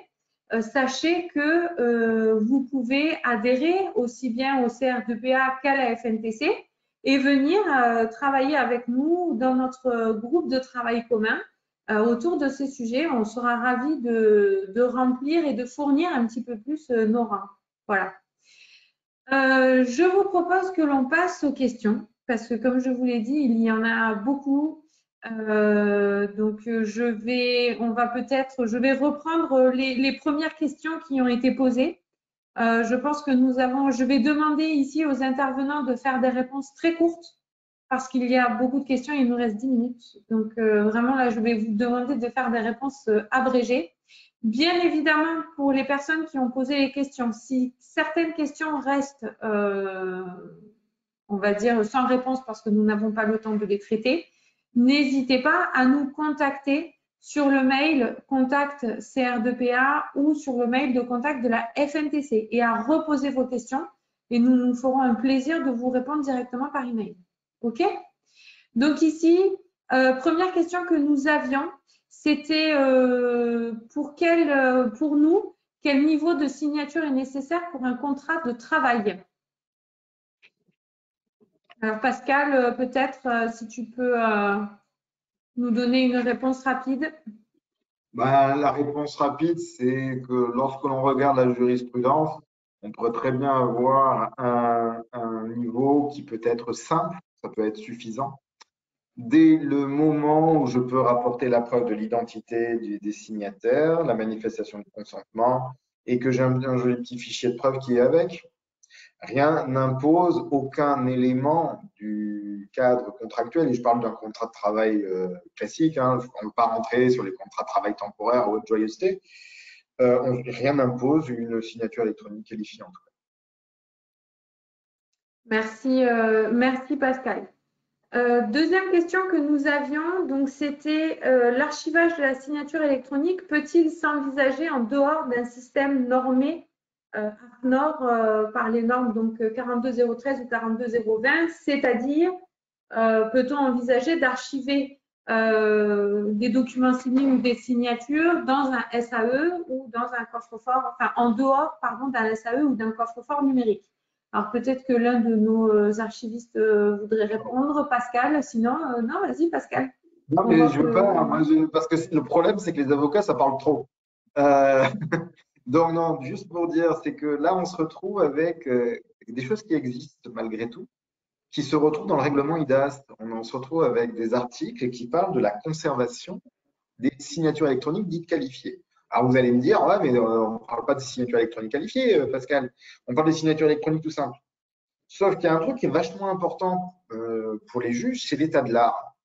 sachez que vous pouvez adhérer aussi bien au CR2PA qu'à la FNTC et venir travailler avec nous dans notre groupe de travail commun autour de ces sujets. On sera ravis de remplir et de fournir un petit peu plus nos rangs. Voilà. Je vous propose que l'on passe aux questions parce que, comme je vous l'ai dit, il y en a beaucoup. Donc, je vais reprendre les premières questions qui ont été posées. Je pense que je vais demander ici aux intervenants de faire des réponses très courtes parce qu'il y a beaucoup de questions, il nous reste 10 minutes. Donc, vraiment, là, je vais vous demander de faire des réponses abrégées. Bien évidemment, pour les personnes qui ont posé les questions, si certaines questions restent, on va dire, sans réponse parce que nous n'avons pas le temps de les traiter, n'hésitez pas à nous contacter sur le mail contact CR2PA ou sur le mail de contact de la FNTC et à reposer vos questions et nous nous ferons un plaisir de vous répondre directement par email. OK? Donc ici, première question que nous avions, c'était pour nous, quel niveau de signature est nécessaire pour un contrat de travail? Alors Pascal, peut-être si tu peux nous donner une réponse rapide. La réponse rapide, c'est que lorsque l'on regarde la jurisprudence, on pourrait très bien avoir un niveau qui peut être simple, ça peut être suffisant. Dès le moment où je peux rapporter la preuve de l'identité des signataires, la manifestation du consentement, et que j'ai un joli petit fichier de preuve qui est avec, rien n'impose aucun élément du cadre contractuel, et je parle d'un contrat de travail classique, on ne va pas rentrer sur les contrats de travail temporaires ou de joyeuseté, rien n'impose une signature électronique qualifiée en tout cas. Merci Pascal. Deuxième question que nous avions, donc c'était l'archivage de la signature électronique peut-il s'envisager en dehors d'un système normé AFNOR par les normes donc 42013 ou 42020, c'est-à-dire peut-on envisager d'archiver des documents signés ou des signatures dans un SAE ou dans un coffre-fort, enfin en dehors d'un SAE ou d'un coffre-fort numérique? Alors peut-être que l'un de nos archivistes voudrait répondre, Pascal, sinon, non, vas-y Pascal. Non, mais je veux pas, parce que le problème, c'est que les avocats, ça parle trop. Donc non, juste pour dire, c'est que là, on se retrouve avec des choses qui existent malgré tout, qui se retrouvent dans le règlement IDAST. On se retrouve avec des articles qui parlent de la conservation des signatures électroniques dites qualifiées. Alors vous allez me dire, ouais, mais on ne parle pas de signatures électroniques qualifiées, Pascal. On parle des signatures électroniques tout simples. Sauf qu'il y a un truc qui est vachement important pour les juges, c'est l'état de l'art.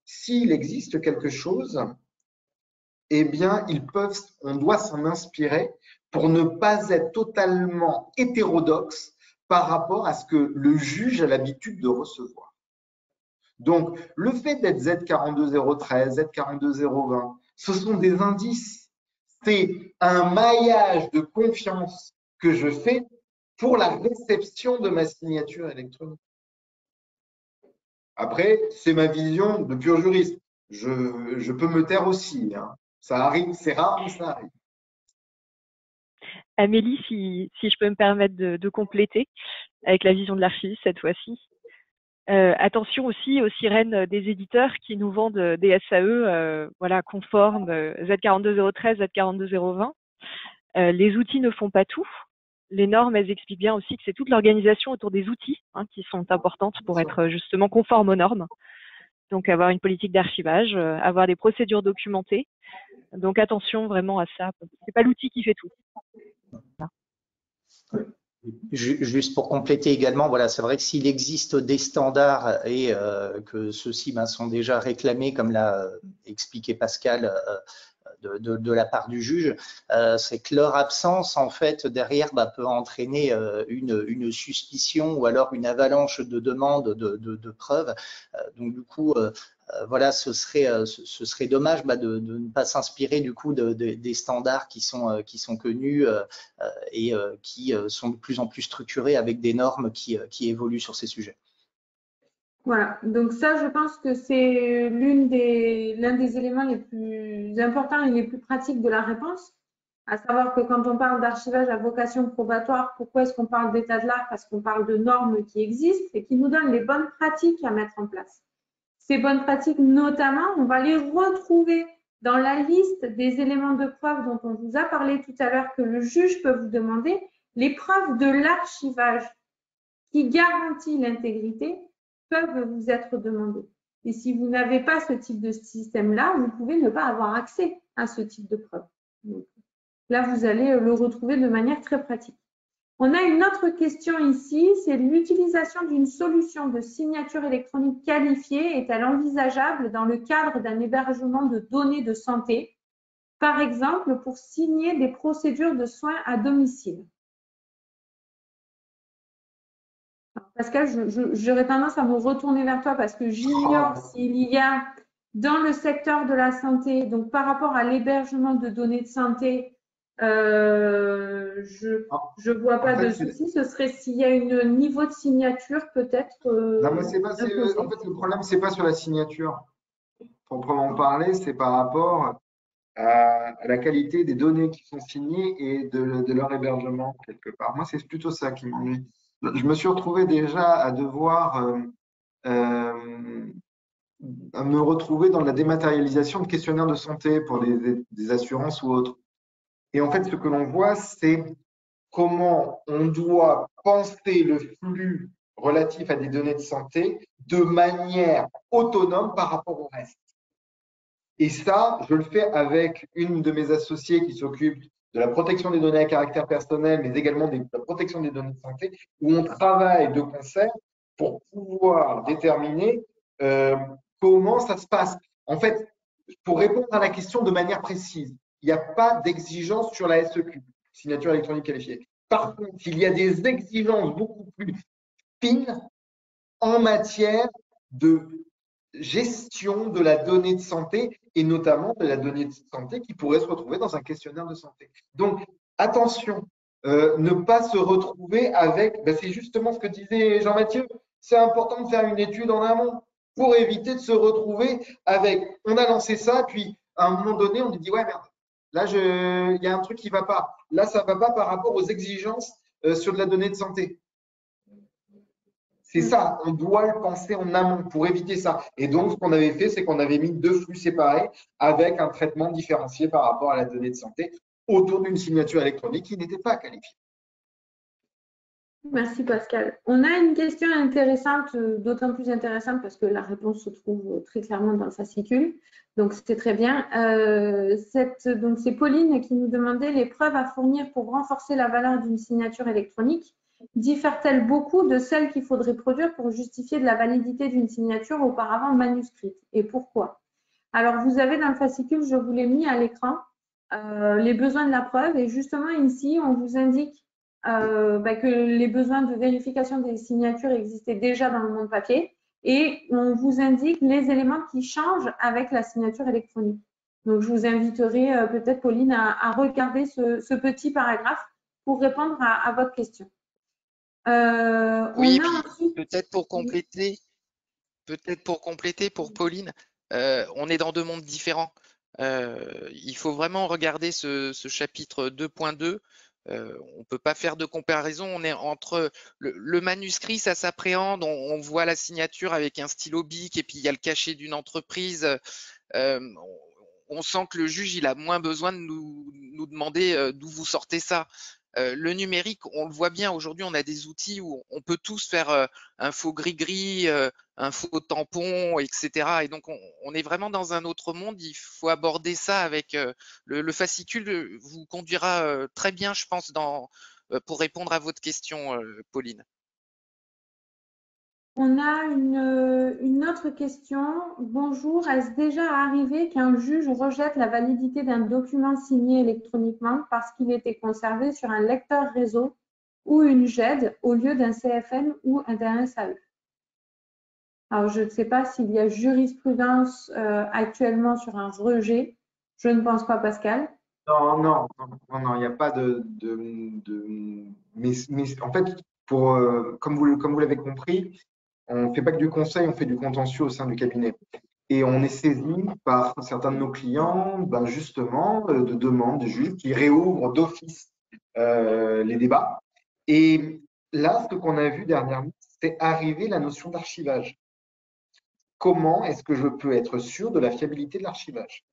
S'il existe quelque chose, eh bien, on doit s'en inspirer pour ne pas être totalement hétérodoxe par rapport à ce que le juge a l'habitude de recevoir. Donc, le fait d'être Z42013, Z42020, ce sont des indices. C'est un maillage de confiance que je fais pour la réception de ma signature électronique. Après, c'est ma vision de pur juriste. Je peux me taire aussi. Ça arrive, c'est rare, mais ça arrive. Amélie, si je peux me permettre de compléter avec la vision de l'archiviste cette fois-ci. Attention aussi aux sirènes des éditeurs qui nous vendent des SAE conformes Z42013, Z42020. Les outils ne font pas tout. Les normes, elles expliquent bien aussi que c'est toute l'organisation autour des outils qui sont importantes pour être justement conformes aux normes. Donc, avoir une politique d'archivage, avoir des procédures documentées. Donc, attention vraiment à ça. C'est pas l'outil qui fait tout. Voilà. Juste pour compléter également, voilà, c'est vrai que s'il existe des standards et que ceux-ci sont déjà réclamés, comme l'a expliqué Pascal, de la part du juge, c'est que leur absence, en fait, derrière, peut entraîner une suspicion ou alors une avalanche de demandes de preuves. Donc, du coup, voilà, ce serait dommage de ne pas s'inspirer du coup des standards qui sont connus et qui sont de plus en plus structurés avec des normes qui évoluent sur ces sujets. Voilà, donc ça, je pense que c'est l'un des éléments les plus importants et les plus pratiques de la réponse, à savoir que quand on parle d'archivage à vocation probatoire, pourquoi est-ce qu'on parle d'état de l'art? Parce qu'on parle de normes qui existent et qui nous donnent les bonnes pratiques à mettre en place. Ces bonnes pratiques, notamment, on va les retrouver dans la liste des éléments de preuve dont on vous a parlé tout à l'heure que le juge peut vous demander, les preuves de l'archivage qui garantit l'intégrité peuvent vous être demandées. Et si vous n'avez pas ce type de système-là, vous pouvez ne pas avoir accès à ce type de preuve. Donc, là, vous allez le retrouver de manière très pratique. On a une autre question ici, c'est l'utilisation d'une solution de signature électronique qualifiée est-elle envisageable dans le cadre d'un hébergement de données de santé, par exemple pour signer des procédures de soins à domicile? Alors, Pascal, j'aurais tendance à me retourner vers toi parce que j'ignore s'il y a dans le secteur de la santé, donc par rapport à l'hébergement de données de santé, je vois pas de souci. Ce serait s'il y a un niveau de signature peut-être. Non, mais c'est pas, en fait, le problème, c'est pas sur la signature. Proprement parler, c'est par rapport à la qualité des données qui sont signées et de leur hébergement quelque part. Moi, c'est plutôt ça qui m'ennuie. Je me suis retrouvé déjà à devoir à me retrouver dans la dématérialisation de questionnaires de santé pour des assurances ou autres. Et en fait, ce que l'on voit, c'est comment on doit penser le flux relatif à des données de santé de manière autonome par rapport au reste. Et ça, je le fais avec une de mes associées qui s'occupe de la protection des données à caractère personnel, mais également de la protection des données de santé, où on travaille de concert pour pouvoir déterminer comment ça se passe. En fait, pour répondre à la question de manière précise, il n'y a pas d'exigence sur la SEQ, signature électronique qualifiée. Par contre, il y a des exigences beaucoup plus fines en matière de gestion de la donnée de santé et notamment de la donnée de santé qui pourrait se retrouver dans un questionnaire de santé. Donc, attention, ne pas se retrouver avec, c'est justement ce que disait Jean-Mathieu, c'est important de faire une étude en amont pour éviter de se retrouver avec, on a lancé ça, puis à un moment donné, on lui dit, ouais, merde, là, il y a un truc qui ne va pas. Là, ça ne va pas par rapport aux exigences sur de la donnée de santé. C'est ça, on doit le penser en amont pour éviter ça. Et donc, ce qu'on avait fait, c'est qu'on avait mis 2 flux séparés avec un traitement différencié par rapport à la donnée de santé autour d'une signature électronique qui n'était pas qualifiée. Merci Pascal. On a une question intéressante, d'autant plus intéressante parce que la réponse se trouve très clairement dans le fascicule. Donc, c'est très bien. Donc, c'est Pauline qui nous demandait les preuves à fournir pour renforcer la valeur d'une signature électronique. Diffèrent-elles beaucoup de celles qu'il faudrait produire pour justifier de la validité d'une signature auparavant manuscrite? Et pourquoi? Alors, vous avez dans le fascicule, je vous l'ai mis à l'écran, les besoins de la preuve. Et justement, ici, on vous indique que les besoins de vérification des signatures existaient déjà dans le monde papier et on vous indique les éléments qui changent avec la signature électronique. Donc, je vous inviterai peut-être, Pauline, à regarder ce petit paragraphe pour répondre à votre question. Oui, puis peut-être pour compléter pour Pauline, on est dans 2 mondes différents. Il faut vraiment regarder ce chapitre 2.2. On ne peut pas faire de comparaison. On est entre le manuscrit, ça s'appréhende. On voit la signature avec un stylo bic et puis il y a le cachet d'une entreprise. On sent que le juge, il a moins besoin de nous demander d'où vous sortez ça. Le numérique, on le voit bien, aujourd'hui, on a des outils où on peut tous faire un faux gris-gris, un faux tampon, etc. Et donc, on est vraiment dans un autre monde. Il faut aborder ça avec le fascicule vous conduira très bien, je pense, pour répondre à votre question, Pauline. On a une autre question. Bonjour, est-ce déjà arrivé qu'un juge rejette la validité d'un document signé électroniquement parce qu'il était conservé sur un lecteur réseau ou une GED au lieu d'un CFN ou d'un SAE? Alors, je ne sais pas s'il y a jurisprudence actuellement sur un rejet. Je ne pense pas, Pascal. Non, il n'y a pas mais en fait, comme vous l'avez compris, on ne fait pas que du conseil, on fait du contentieux au sein du cabinet. Et on est saisi par certains de nos clients, justement, de demandes des juges qui réouvrent d'office les débats. Et là, ce qu'on a vu dernièrement, c'est arriver la notion d'archivage. Comment est-ce que je peux être sûr de la fiabilité de l'archivage?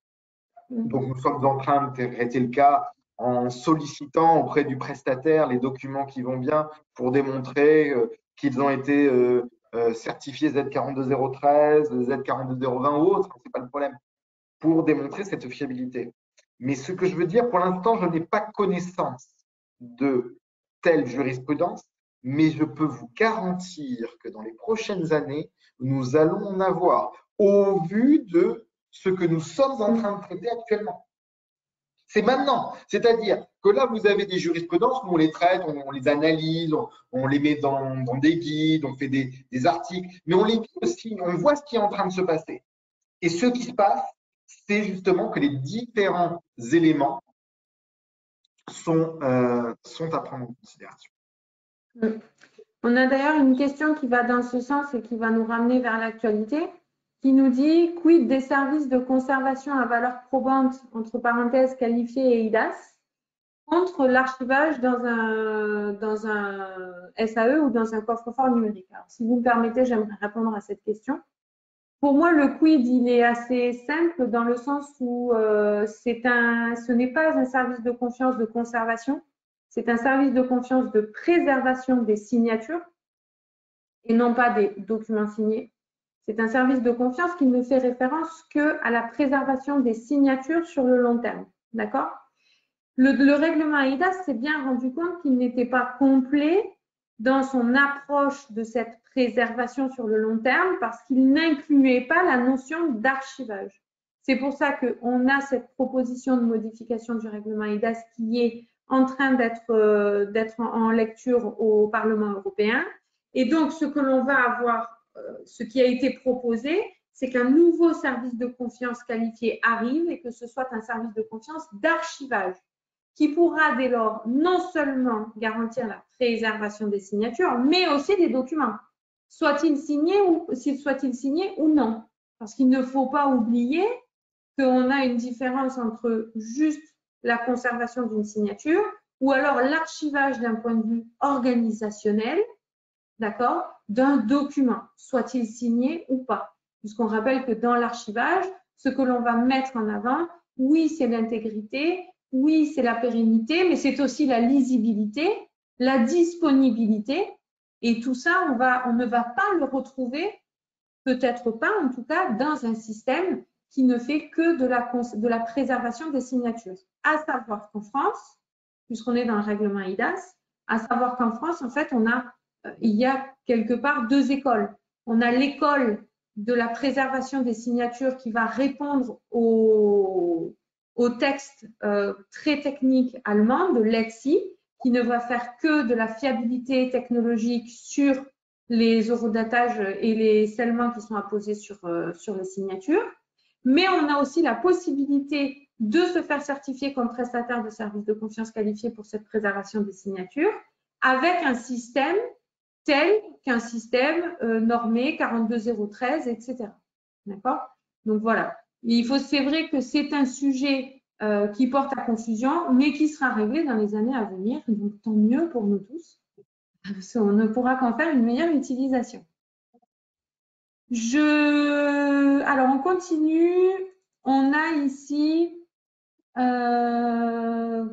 Donc, nous sommes en train de traiter le cas en sollicitant auprès du prestataire les documents qui vont bien pour démontrer qu'ils ont été certifiés Z42013, Z42020 ou autre, c'est pas le problème, pour démontrer cette fiabilité. Mais ce que je veux dire, pour l'instant, je n'ai pas connaissance de telle jurisprudence, mais je peux vous garantir que dans les prochaines années, nous allons en avoir au vu de ce que nous sommes en train de traiter actuellement. C'est maintenant. C'est-à-dire que là, vous avez des jurisprudences, nous on les traite, on les analyse, on les met dans des guides, on fait des articles, mais on les lit aussi, on voit ce qui est en train de se passer. Et ce qui se passe, c'est justement que les différents éléments sont à prendre en considération. On a d'ailleurs une question qui va dans ce sens et qui va nous ramener vers l'actualité, qui nous dit « Quid des services de conservation à valeur probante, entre parenthèses qualifiés et IDAS, contre l'archivage dans un SAE ou dans un coffre-fort numérique ?» Alors, si vous me permettez, j'aimerais répondre à cette question. Pour moi, le quid, il est assez simple dans le sens où ce n'est pas un service de confiance de conservation, c'est un service de confiance de préservation des signatures et non pas des documents signés. C'est un service de confiance qui ne fait référence qu'à la préservation des signatures sur le long terme. D'accord ? Le règlement AIDAS s'est bien rendu compte qu'il n'était pas complet dans son approche de cette préservation sur le long terme parce qu'il n'incluait pas la notion d'archivage. C'est pour ça qu'on a cette proposition de modification du règlement AIDAS qui est en train d'être en lecture au Parlement européen. Et donc, ce que l'on va avoir, ce qui a été proposé, c'est qu'un nouveau service de confiance qualifié arrive et que ce soit un service de confiance d'archivage qui pourra dès lors non seulement garantir la préservation des signatures, mais aussi des documents, soit-il signé ou non. Parce qu'il ne faut pas oublier qu'on a une différence entre juste la conservation d'une signature ou alors l'archivage d'un point de vue organisationnel, d'accord, d'un document, soit-il signé ou pas. Puisqu'on rappelle que dans l'archivage, ce que l'on va mettre en avant, oui, c'est l'intégrité, oui, c'est la pérennité, mais c'est aussi la lisibilité, la disponibilité. Et tout ça, on ne va pas le retrouver, peut-être pas en tout cas, dans un système qui ne fait que de la préservation des signatures. À savoir qu'en France, puisqu'on est dans le règlement IDAS, à savoir qu'en France, en fait, il y a quelque part deux écoles. On a l'école de la préservation des signatures qui va répondre au texte très technique allemand de l'ETSI, qui ne va faire que de la fiabilité technologique sur les eurodatages et les scellements qui sont apposés sur les signatures. Mais on a aussi la possibilité de se faire certifier comme prestataire de services de confiance qualifié pour cette préservation des signatures avec un système tel qu'un système normé 42013, etc. D'accord ? Donc voilà. C'est vrai que c'est un sujet qui porte à confusion, mais qui sera réglé dans les années à venir. Donc tant mieux pour nous tous. Parce qu'on ne pourra qu'en faire une meilleure utilisation. Alors, on continue. On a ici alors,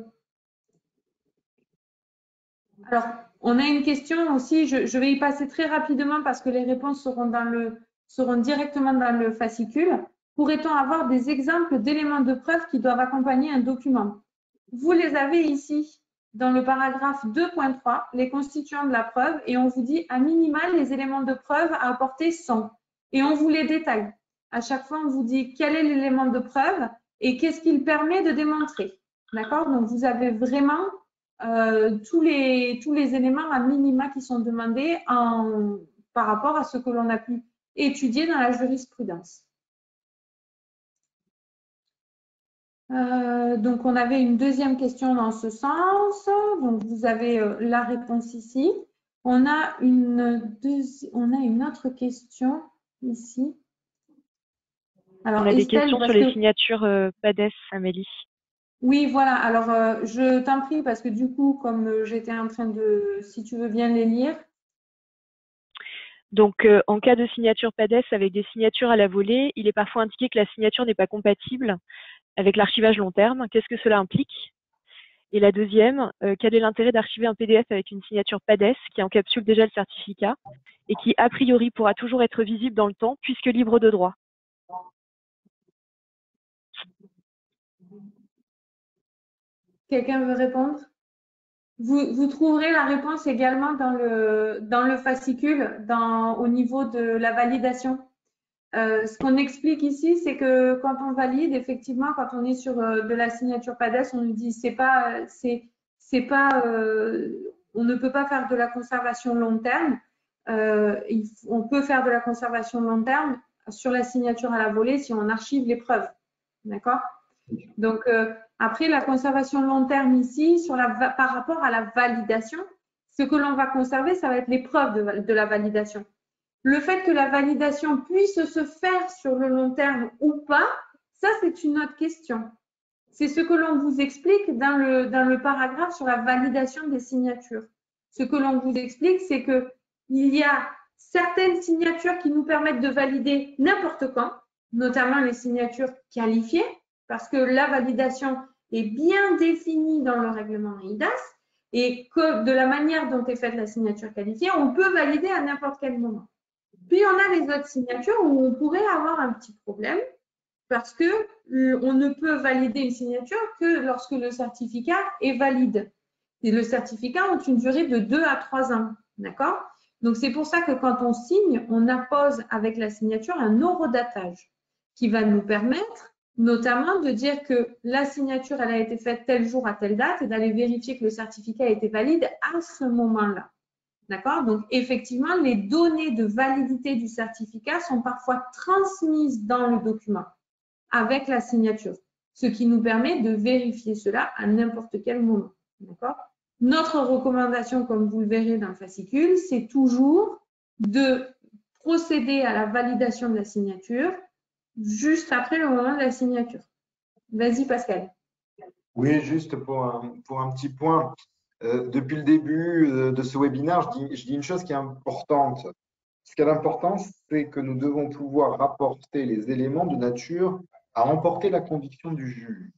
on a une question aussi. Je vais y passer très rapidement parce que les réponses seront directement dans le fascicule. Pourrait-on avoir des exemples d'éléments de preuve qui doivent accompagner un document? Vous les avez ici dans le paragraphe 2.3, les constituants de la preuve, et on vous dit à minima les éléments de preuve à apporter sont. Et on vous les détaille. À chaque fois, on vous dit quel est l'élément de preuve et qu'est-ce qu'il permet de démontrer. D'accord? Donc, vous avez vraiment tous les éléments à minima qui sont demandés par rapport à ce que l'on a pu étudier dans la jurisprudence. Donc, on avait une deuxième question dans ce sens. Donc, vous avez la réponse ici. On a une autre question ici. Alors, on a des questions sur les signatures PADES, Amélie. Oui, voilà. Alors, je t'en prie parce que du coup, comme j'étais en train si tu veux bien les lire. Donc, en cas de signature PADES avec des signatures à la volée, il est parfois indiqué que la signature n'est pas compatible avec l'archivage long terme, qu'est-ce que cela implique? Et la deuxième, quel est l'intérêt d'archiver un PDF avec une signature PADES qui encapsule déjà le certificat et qui, a priori, pourra toujours être visible dans le temps puisque libre de droit? Quelqu'un veut répondre? Vous trouverez la réponse également dans le fascicule, au niveau de la validation. Ce qu'on explique ici, c'est que quand on valide, effectivement, quand on est sur de la signature PADES, on nous dit on ne peut pas faire de la conservation long terme. On peut faire de la conservation long terme sur la signature à la volée si on archive les preuves. D'accord? Donc, après, la conservation long terme ici, par rapport à la validation, ce que l'on va conserver, ça va être les preuves de la validation. Le fait que la validation puisse se faire sur le long terme ou pas, ça, c'est une autre question. C'est ce que l'on vous explique dans le paragraphe sur la validation des signatures. Ce que l'on vous explique, c'est qu'il y a certaines signatures qui nous permettent de valider n'importe quand, notamment les signatures qualifiées, parce que la validation est bien définie dans le règlement EIDAS et que de la manière dont est faite la signature qualifiée, on peut valider à n'importe quel moment. Puis, on a les autres signatures où on pourrait avoir un petit problème parce que on ne peut valider une signature que lorsque le certificat est valide. Et le certificat a une durée de 2 à 3 ans. D'accord? Donc, c'est pour ça que quand on signe, on appose avec la signature un horodatage qui va nous permettre notamment de dire que la signature, elle a été faite tel jour à telle date et d'aller vérifier que le certificat a été valide à ce moment-là. D'accord? Donc, effectivement, les données de validité du certificat sont parfois transmises dans le document avec la signature, ce qui nous permet de vérifier cela à n'importe quel moment. D'accord? Notre recommandation, comme vous le verrez dans le fascicule, c'est toujours de procéder à la validation de la signature juste après le moment de la signature. Vas-y, Pascal. Oui, juste pour un petit point. Depuis le début de ce webinaire, je dis une chose qui est importante. Ce qui est important, c'est que nous devons pouvoir rapporter les éléments de nature à emporter la conviction du juge.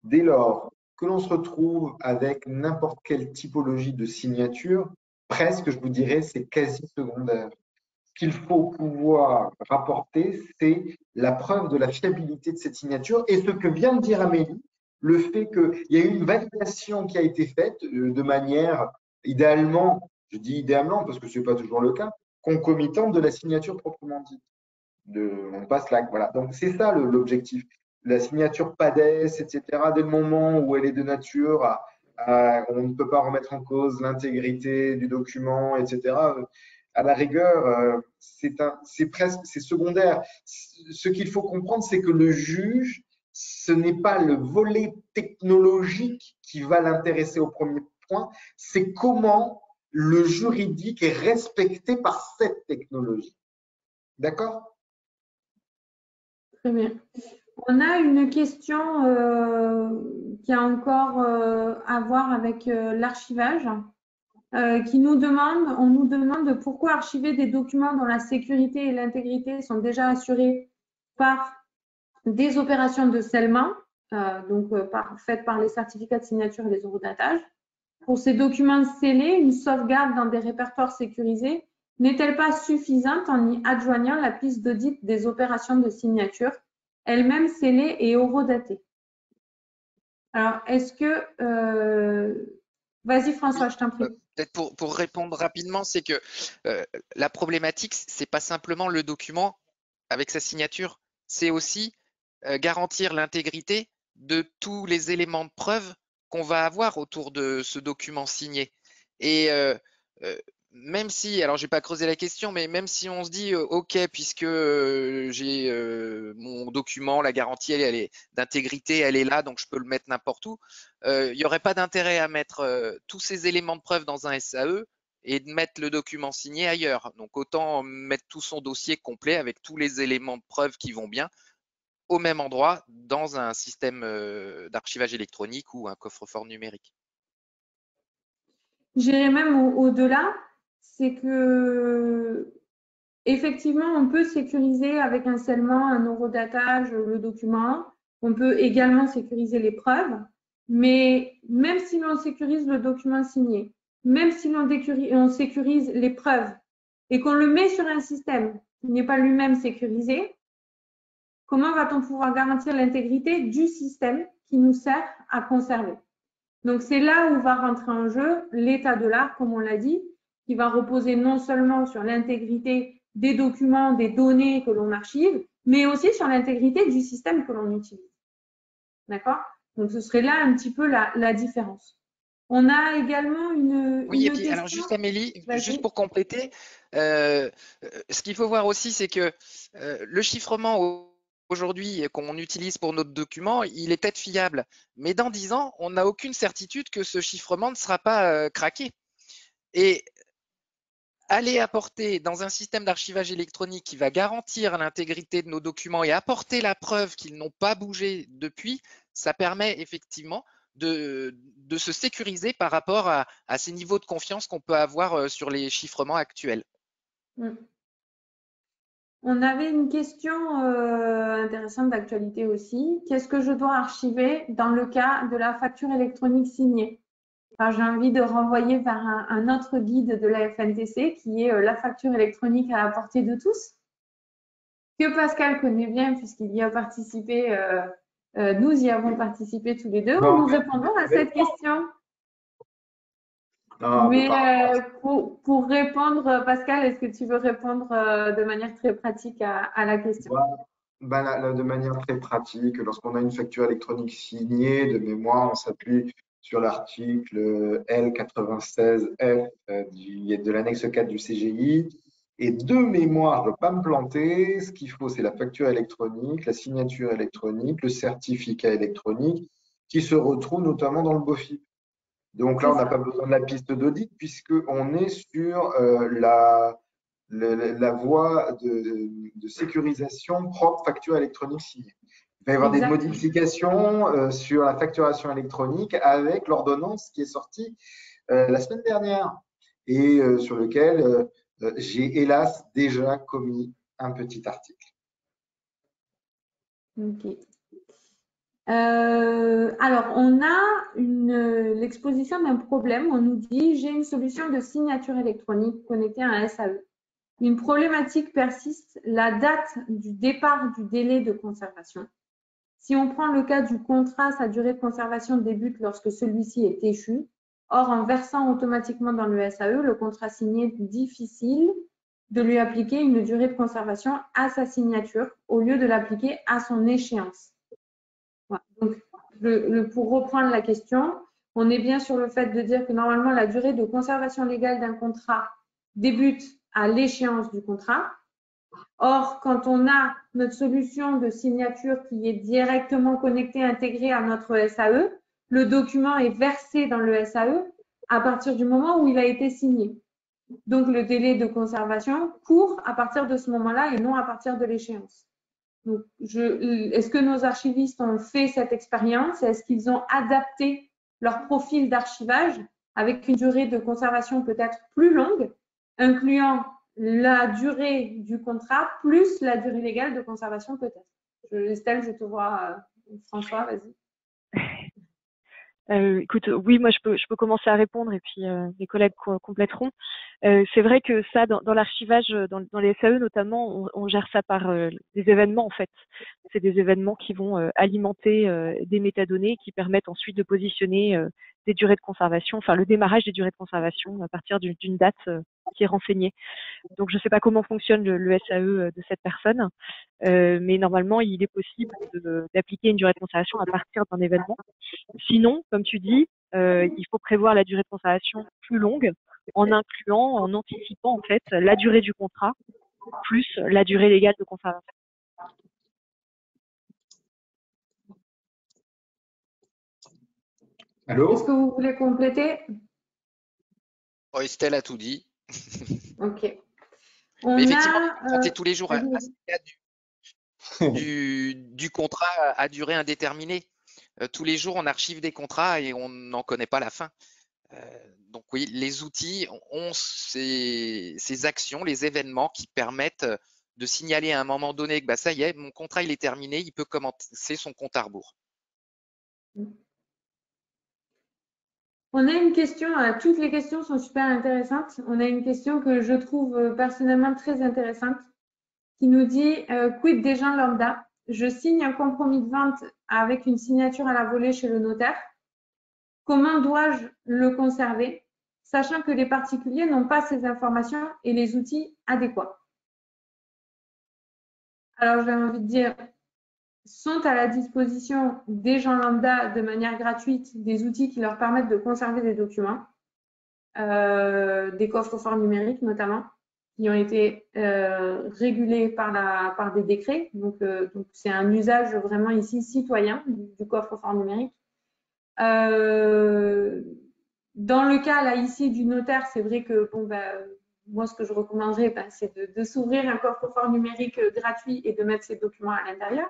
Dès lors que l'on se retrouve avec n'importe quelle typologie de signature, presque, je vous dirais, c'est quasi secondaire. Ce qu'il faut pouvoir rapporter, c'est la preuve de la fiabilité de cette signature et ce que vient de dire Amélie, le fait qu'il y a eu une validation qui a été faite de manière idéalement, je dis idéalement parce que ce n'est pas toujours le cas, concomitante de la signature proprement dite. On passe là, voilà. Donc c'est ça l'objectif. La signature PADES, etc., dès le moment où elle est de nature, on ne peut pas remettre en cause l'intégrité du document, etc. À la rigueur, c'est secondaire. Ce qu'il faut comprendre, c'est que le juge, ce n'est pas le volet technologique qui va l'intéresser au premier point, c'est comment le juridique est respecté par cette technologie. D'accord? Très bien. On a une question qui a encore à voir avec l'archivage. On nous demande pourquoi archiver des documents dont la sécurité et l'intégrité sont déjà assurées par des opérations de scellement, faites par les certificats de signature et les eurodatages. Pour ces documents scellés, une sauvegarde dans des répertoires sécurisés n'est-elle pas suffisante en y adjoignant la piste d'audit des opérations de signature, elles-mêmes scellées et horodatées? Alors, est-ce que… Vas-y François, je t'en prie. Peut-être pour répondre rapidement, c'est que la problématique, c'est pas simplement le document avec sa signature, c'est aussi garantir l'intégrité de tous les éléments de preuve qu'on va avoir autour de ce document signé. Et même si, alors je vais pas creuser la question, mais même si on se dit ok, puisque j'ai mon document, la garantie elle est d'intégrité, elle est là, donc je peux le mettre n'importe où, il n'y aurait pas d'intérêt à mettre tous ces éléments de preuve dans un SAE et de mettre le document signé ailleurs. Donc autant mettre tout son dossier complet avec tous les éléments de preuve qui vont bien au même endroit dans un système d'archivage électronique ou un coffre-fort numérique. J'irais même au-delà, c'est que effectivement, on peut sécuriser avec un scellement, un horodatage, le document. On peut également sécuriser les preuves, mais même si l'on sécurise le document signé, même si on sécurise les preuves et qu'on le met sur un système qui n'est pas lui-même sécurisé, comment va-t-on pouvoir garantir l'intégrité du système qui nous sert à conserver? Donc, c'est là où va rentrer en jeu l'état de l'art, comme on l'a dit, qui va reposer non seulement sur l'intégrité des documents, des données que l'on archive, mais aussi sur l'intégrité du système que l'on utilise. D'accord? Donc, ce serait là un petit peu la différence. On a également une Oui, et puis question. alors juste Amélie, juste Vas-y. pour compléter, ce qu'il faut voir aussi, c'est que le chiffrement aujourd'hui qu'on utilise pour notre document, il est peut-être fiable, mais dans 10 ans, on n'a aucune certitude que ce chiffrement ne sera pas craqué. Et aller apporter dans un système d'archivage électronique qui va garantir l'intégrité de nos documents et apporter la preuve qu'ils n'ont pas bougé depuis, ça permet effectivement de se sécuriser par rapport à ces niveaux de confiance qu'on peut avoir sur les chiffrements actuels. On avait une question intéressante d'actualité aussi. Qu'est-ce que je dois archiver dans le cas de la facture électronique signée? Enfin, j'ai envie de renvoyer vers un autre guide de la FNTC qui est la facture électronique à la portée de tous, que Pascal connaît bien puisqu'il y a participé, nous y avons participé tous les deux. Non, Nous répondons à cette question. non, Mais pas. pour répondre, Pascal, est-ce que tu veux répondre de manière très pratique à la question? Ben, de manière très pratique, lorsqu'on a une facture électronique signée, de mémoire, on s'appuie sur l'article L96F de l'annexe 4 du CGI. Et de mémoire, je ne veux pas me planter, ce qu'il faut, c'est la facture électronique, la signature électronique, le certificat électronique, qui se retrouve notamment dans le BOFIP. Donc là, on n'a pas besoin de la piste d'audit, puisqu'on est sur la voie de sécurisation propre facture électronique signée. Il va y avoir des modifications sur la facturation électronique avec l'ordonnance qui est sortie la semaine dernière et sur lequel j'ai hélas déjà commis un petit article. Ok. Alors, on a l'exposition d'un problème. On nous dit, j'ai une solution de signature électronique connectée à un SAE. Une problématique persiste, la date du départ du délai de conservation. Si on prend le cas du contrat, sa durée de conservation débute lorsque celui-ci est échu. Or, en versant automatiquement dans le SAE, le contrat signé, difficile de lui appliquer une durée de conservation à sa signature au lieu de l'appliquer à son échéance. Voilà. Donc, pour reprendre la question, on est bien sur le fait de dire que normalement, la durée de conservation légale d'un contrat débute à l'échéance du contrat. Or, quand on a notre solution de signature qui est directement connectée, intégrée à notre SAE, le document est versé dans le SAE à partir du moment où il a été signé. Donc, le délai de conservation court à partir de ce moment-là et non à partir de l'échéance. Donc, est-ce que nos archivistes ont fait cette expérience? Est-ce qu'ils ont adapté leur profil d'archivage avec une durée de conservation peut-être plus longue, incluant la durée du contrat plus la durée légale de conservation peut-être? Estelle, je te vois. François, vas-y. Écoute, oui, moi je peux commencer à répondre et puis mes collègues compléteront. C'est vrai que ça, dans l'archivage, dans les SAE notamment, on gère ça par des événements en fait. C'est des événements qui vont alimenter des métadonnées qui permettent ensuite de positionner des durées de conservation, enfin le démarrage des durées de conservation à partir d'une date qui est renseignée. Donc je ne sais pas comment fonctionne le SAE de cette personne, mais normalement il est possible d'appliquer une durée de conservation à partir d'un événement. Sinon, comme tu dis, il faut prévoir la durée de conservation plus longue en incluant, en anticipant en fait la durée du contrat plus la durée légale de conservation. Allô? Est-ce que vous voulez compléter? Oh, Estelle a tout dit. Ok. Mais effectivement, quand c'est tous les jours du contrat à durée indéterminée. Tous les jours, on archive des contrats et on n'en connaît pas la fin. Donc oui, les outils ont ces actions, les événements qui permettent de signaler à un moment donné que bah, ça y est, mon contrat il est terminé, il peut commencer son compte à rebours. On a une question, toutes les questions sont super intéressantes. On a une question que je trouve personnellement très intéressante qui nous dit quid des gens lambda? Je signe un compromis de vente avec une signature à la volée chez le notaire. Comment dois-je le conserver, sachant que les particuliers n'ont pas ces informations et les outils adéquats? Alors, j'ai envie de dire, sont à la disposition des gens lambda de manière gratuite des outils qui leur permettent de conserver des documents, des coffres-forts numériques notamment, qui ont été régulés par des décrets. Donc c'est un usage vraiment ici citoyen du coffre-fort numérique. Dans le cas là ici du notaire, c'est vrai que bon moi ce que je recommanderais, c'est de s'ouvrir un coffre-fort numérique gratuit et de mettre ses documents à l'intérieur.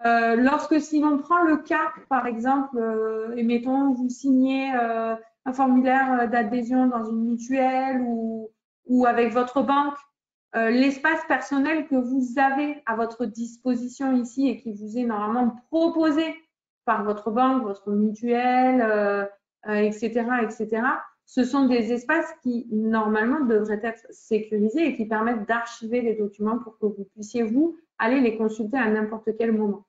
Lorsque si l'on prend le cas, par exemple, et mettons vous signez un formulaire d'adhésion dans une mutuelle ou avec votre banque, l'espace personnel que vous avez à votre disposition ici et qui vous est normalement proposé par votre banque, votre mutuelle, etc., etc., ce sont des espaces qui normalement devraient être sécurisés et qui permettent d'archiver les documents pour que vous puissiez vous aller les consulter à n'importe quel moment.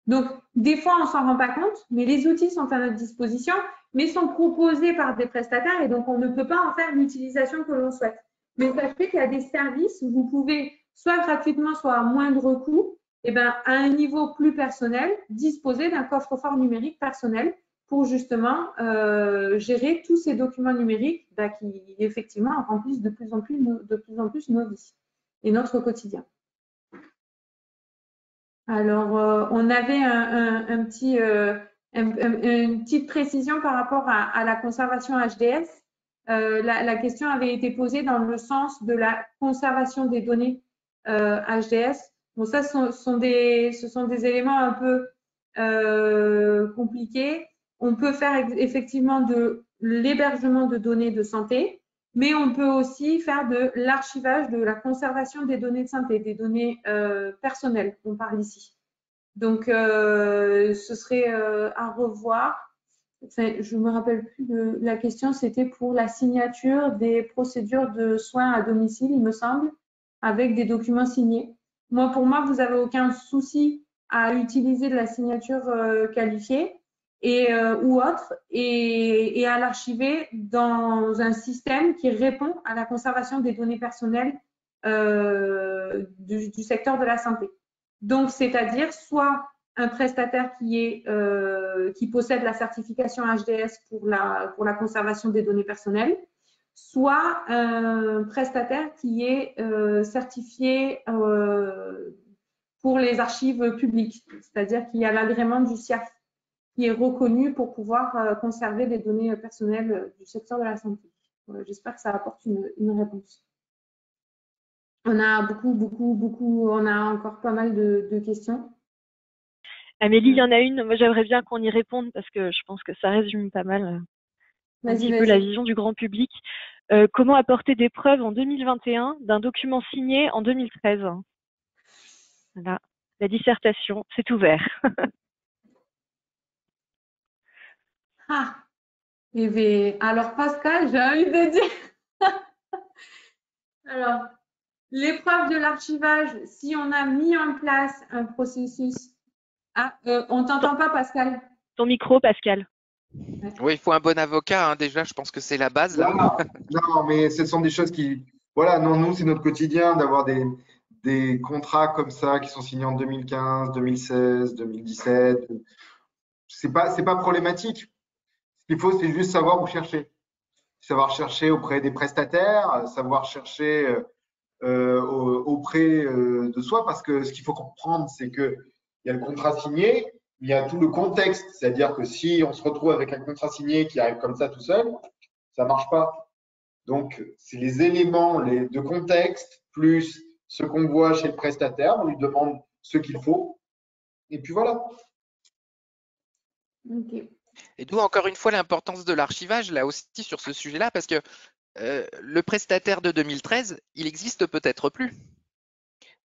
Donc, des fois, on s'en rend pas compte, mais les outils sont à notre disposition, mais sont proposés par des prestataires et donc on ne peut pas en faire l'utilisation que l'on souhaite. Mais sachez qu'il y a des services où vous pouvez, soit gratuitement, soit à moindre coût, à un niveau plus personnel, disposer d'un coffre-fort numérique personnel pour justement gérer tous ces documents numériques qui, effectivement, remplissent de plus en plus nos vies et notre quotidien. Alors, on avait une petite précision par rapport à la conservation HDS. La question avait été posée dans le sens de la conservation des données HDS. Bon, ça, ce sont des éléments un peu compliqués. On peut faire effectivement de l'hébergement de données de santé, mais on peut aussi faire de l'archivage, de la conservation des données de santé, des données personnelles qu'on parle ici. Donc, ce serait à revoir. Enfin, je ne me rappelle plus de la question, c'était pour la signature des procédures de soins à domicile, il me semble, avec des documents signés. Pour moi, vous n'avez aucun souci à utiliser de la signature qualifiée ou autre et à l'archiver dans un système qui répond à la conservation des données personnelles du secteur de la santé. Donc, c'est-à-dire soit un prestataire qui possède la certification HDS pour la conservation des données personnelles, soit un prestataire qui est certifié pour les archives publiques, c'est-à-dire qu'il y a l'agrément du CIAF qui est reconnu pour pouvoir conserver les données personnelles du secteur de la santé. J'espère que ça apporte une réponse. On a on a encore pas mal de questions. Amélie, il y en a une. Moi, j'aimerais bien qu'on y réponde parce que je pense que ça résume pas mal un petit peu la vision du grand public. Comment apporter des preuves en 2021 d'un document signé en 2013? Voilà, la dissertation, c'est ouvert. Alors Pascal, j'ai envie de dire. Alors, l'épreuve de l'archivage, si on a mis en place un processus. On ne t'entend pas, Pascal. Ton micro, Pascal. Oui, il faut un bon avocat, hein, déjà, je pense que c'est la base. Là. Non, mais ce sont des choses qui… Voilà, non, nous, c'est notre quotidien d'avoir des contrats comme ça qui sont signés en 2015, 2016, 2017. C'est pas problématique. Ce qu'il faut, c'est juste savoir où chercher. Savoir chercher auprès des prestataires, savoir chercher auprès de soi, parce que ce qu'il faut comprendre, c'est qu'il y a le contrat signé, il y a tout le contexte, c'est-à-dire que si on se retrouve avec un contrat signé qui arrive comme ça tout seul, ça ne marche pas. Donc, c'est les éléments de contexte plus ce qu'on voit chez le prestataire, on lui demande ce qu'il faut, et puis voilà. Okay. Et d'où encore une fois l'importance de l'archivage là aussi sur ce sujet-là, parce que le prestataire de 2013, il n'existe peut-être plus.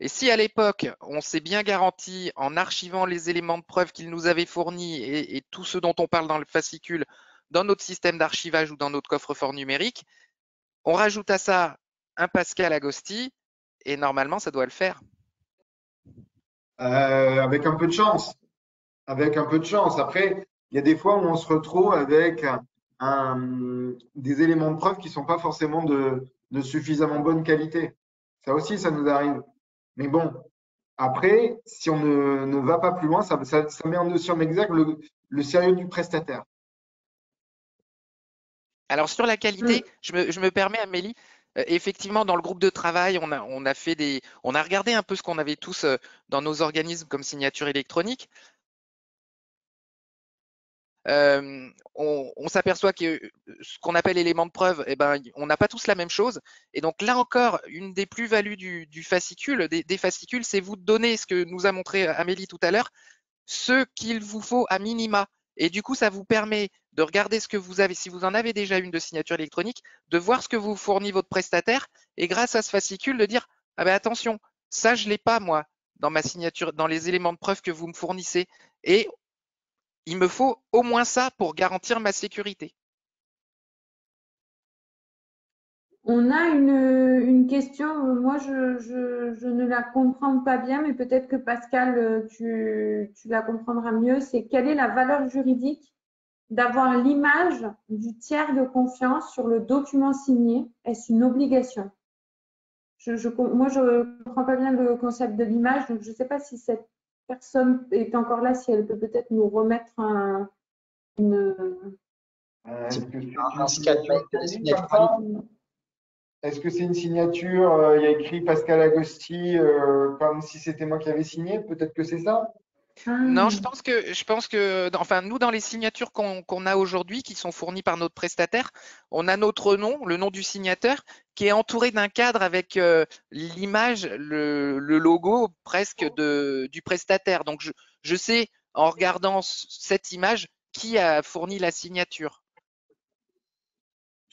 Et si à l'époque, on s'est bien garanti en archivant les éléments de preuve qu'il nous avait fournis et tout ce dont on parle dans le fascicule, dans notre système d'archivage ou dans notre coffre-fort numérique, on rajoute à ça un Pascal Agostí et normalement, ça doit le faire. Avec un peu de chance. Avec un peu de chance. Après, il y a des fois où on se retrouve avec des éléments de preuve qui ne sont pas forcément de suffisamment bonne qualité. Ça aussi, ça nous arrive. Mais bon, après, si on ne va pas plus loin, ça met en exergue le sérieux du prestataire. Alors sur la qualité, je me permets, Amélie, effectivement, dans le groupe de travail, on a regardé un peu ce qu'on avait tous dans nos organismes comme signature électronique. On s'aperçoit que ce qu'on appelle élément de preuve, eh ben, on n'a pas tous la même chose. Et donc là encore, une des plus-values du fascicule, des fascicules, c'est vous donner ce que nous a montré Amélie tout à l'heure, ce qu'il vous faut à minima. Et du coup, ça vous permet de regarder ce que vous avez, si vous en avez déjà une de signature électronique, de voir ce que vous fournit votre prestataire et grâce à ce fascicule de dire, ah ben attention, ça je l'ai pas moi dans ma signature, dans les éléments de preuve que vous me fournissez. Et il me faut au moins ça pour garantir ma sécurité. On a une question, moi je ne la comprends pas bien, mais peut-être que Pascal, tu la comprendras mieux. C'est quelle est la valeur juridique d'avoir l'image du tiers de confiance sur le document signé? Est-ce une obligation? Moi, je ne comprends pas bien le concept de l'image, donc je ne sais pas si cette personne est encore là, si elle peut peut-être nous remettre une… Est-ce que Un scanner de signature. Est-ce que c'est une signature, il y a écrit Pascal Agostí, comme si c'était moi qui avais signé? Peut-être que c'est ça? Non, je pense que, enfin, nous, dans les signatures qu'on a aujourd'hui, qui sont fournies par notre prestataire, on a notre nom, le nom du signateur, qui est entouré d'un cadre avec l'image, le logo presque du prestataire. Donc, je sais, en regardant cette image, qui a fourni la signature.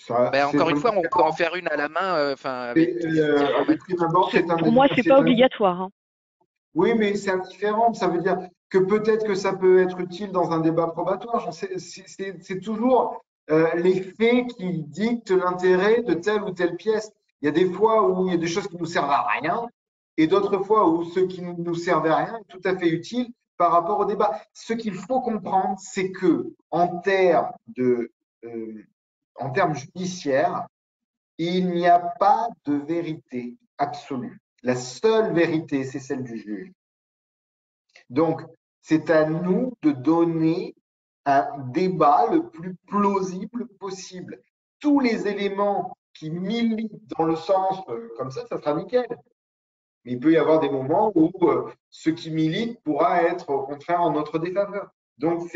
Encore une fois, on peut en faire une à la main, avec tout Pour moi, c'est pas obligatoire. Hein. Oui, mais c'est indifférent. Ça veut dire que peut-être que ça peut être utile dans un débat probatoire. C'est toujours les faits qui dictent l'intérêt de telle ou telle pièce. Il y a des fois où il y a des choses qui nous servent à rien et d'autres fois où ce qui nous servait à rien est tout à fait utile par rapport au débat. Ce qu'il faut comprendre, c'est que en termes judiciaires, il n'y a pas de vérité absolue. La seule vérité, c'est celle du juge. Donc, c'est à nous de donner un débat le plus plausible possible. Tous les éléments qui militent dans le sens comme ça sera nickel. Mais il peut y avoir des moments où ce qui milite pourra être au contraire en notre défaveur. Donc,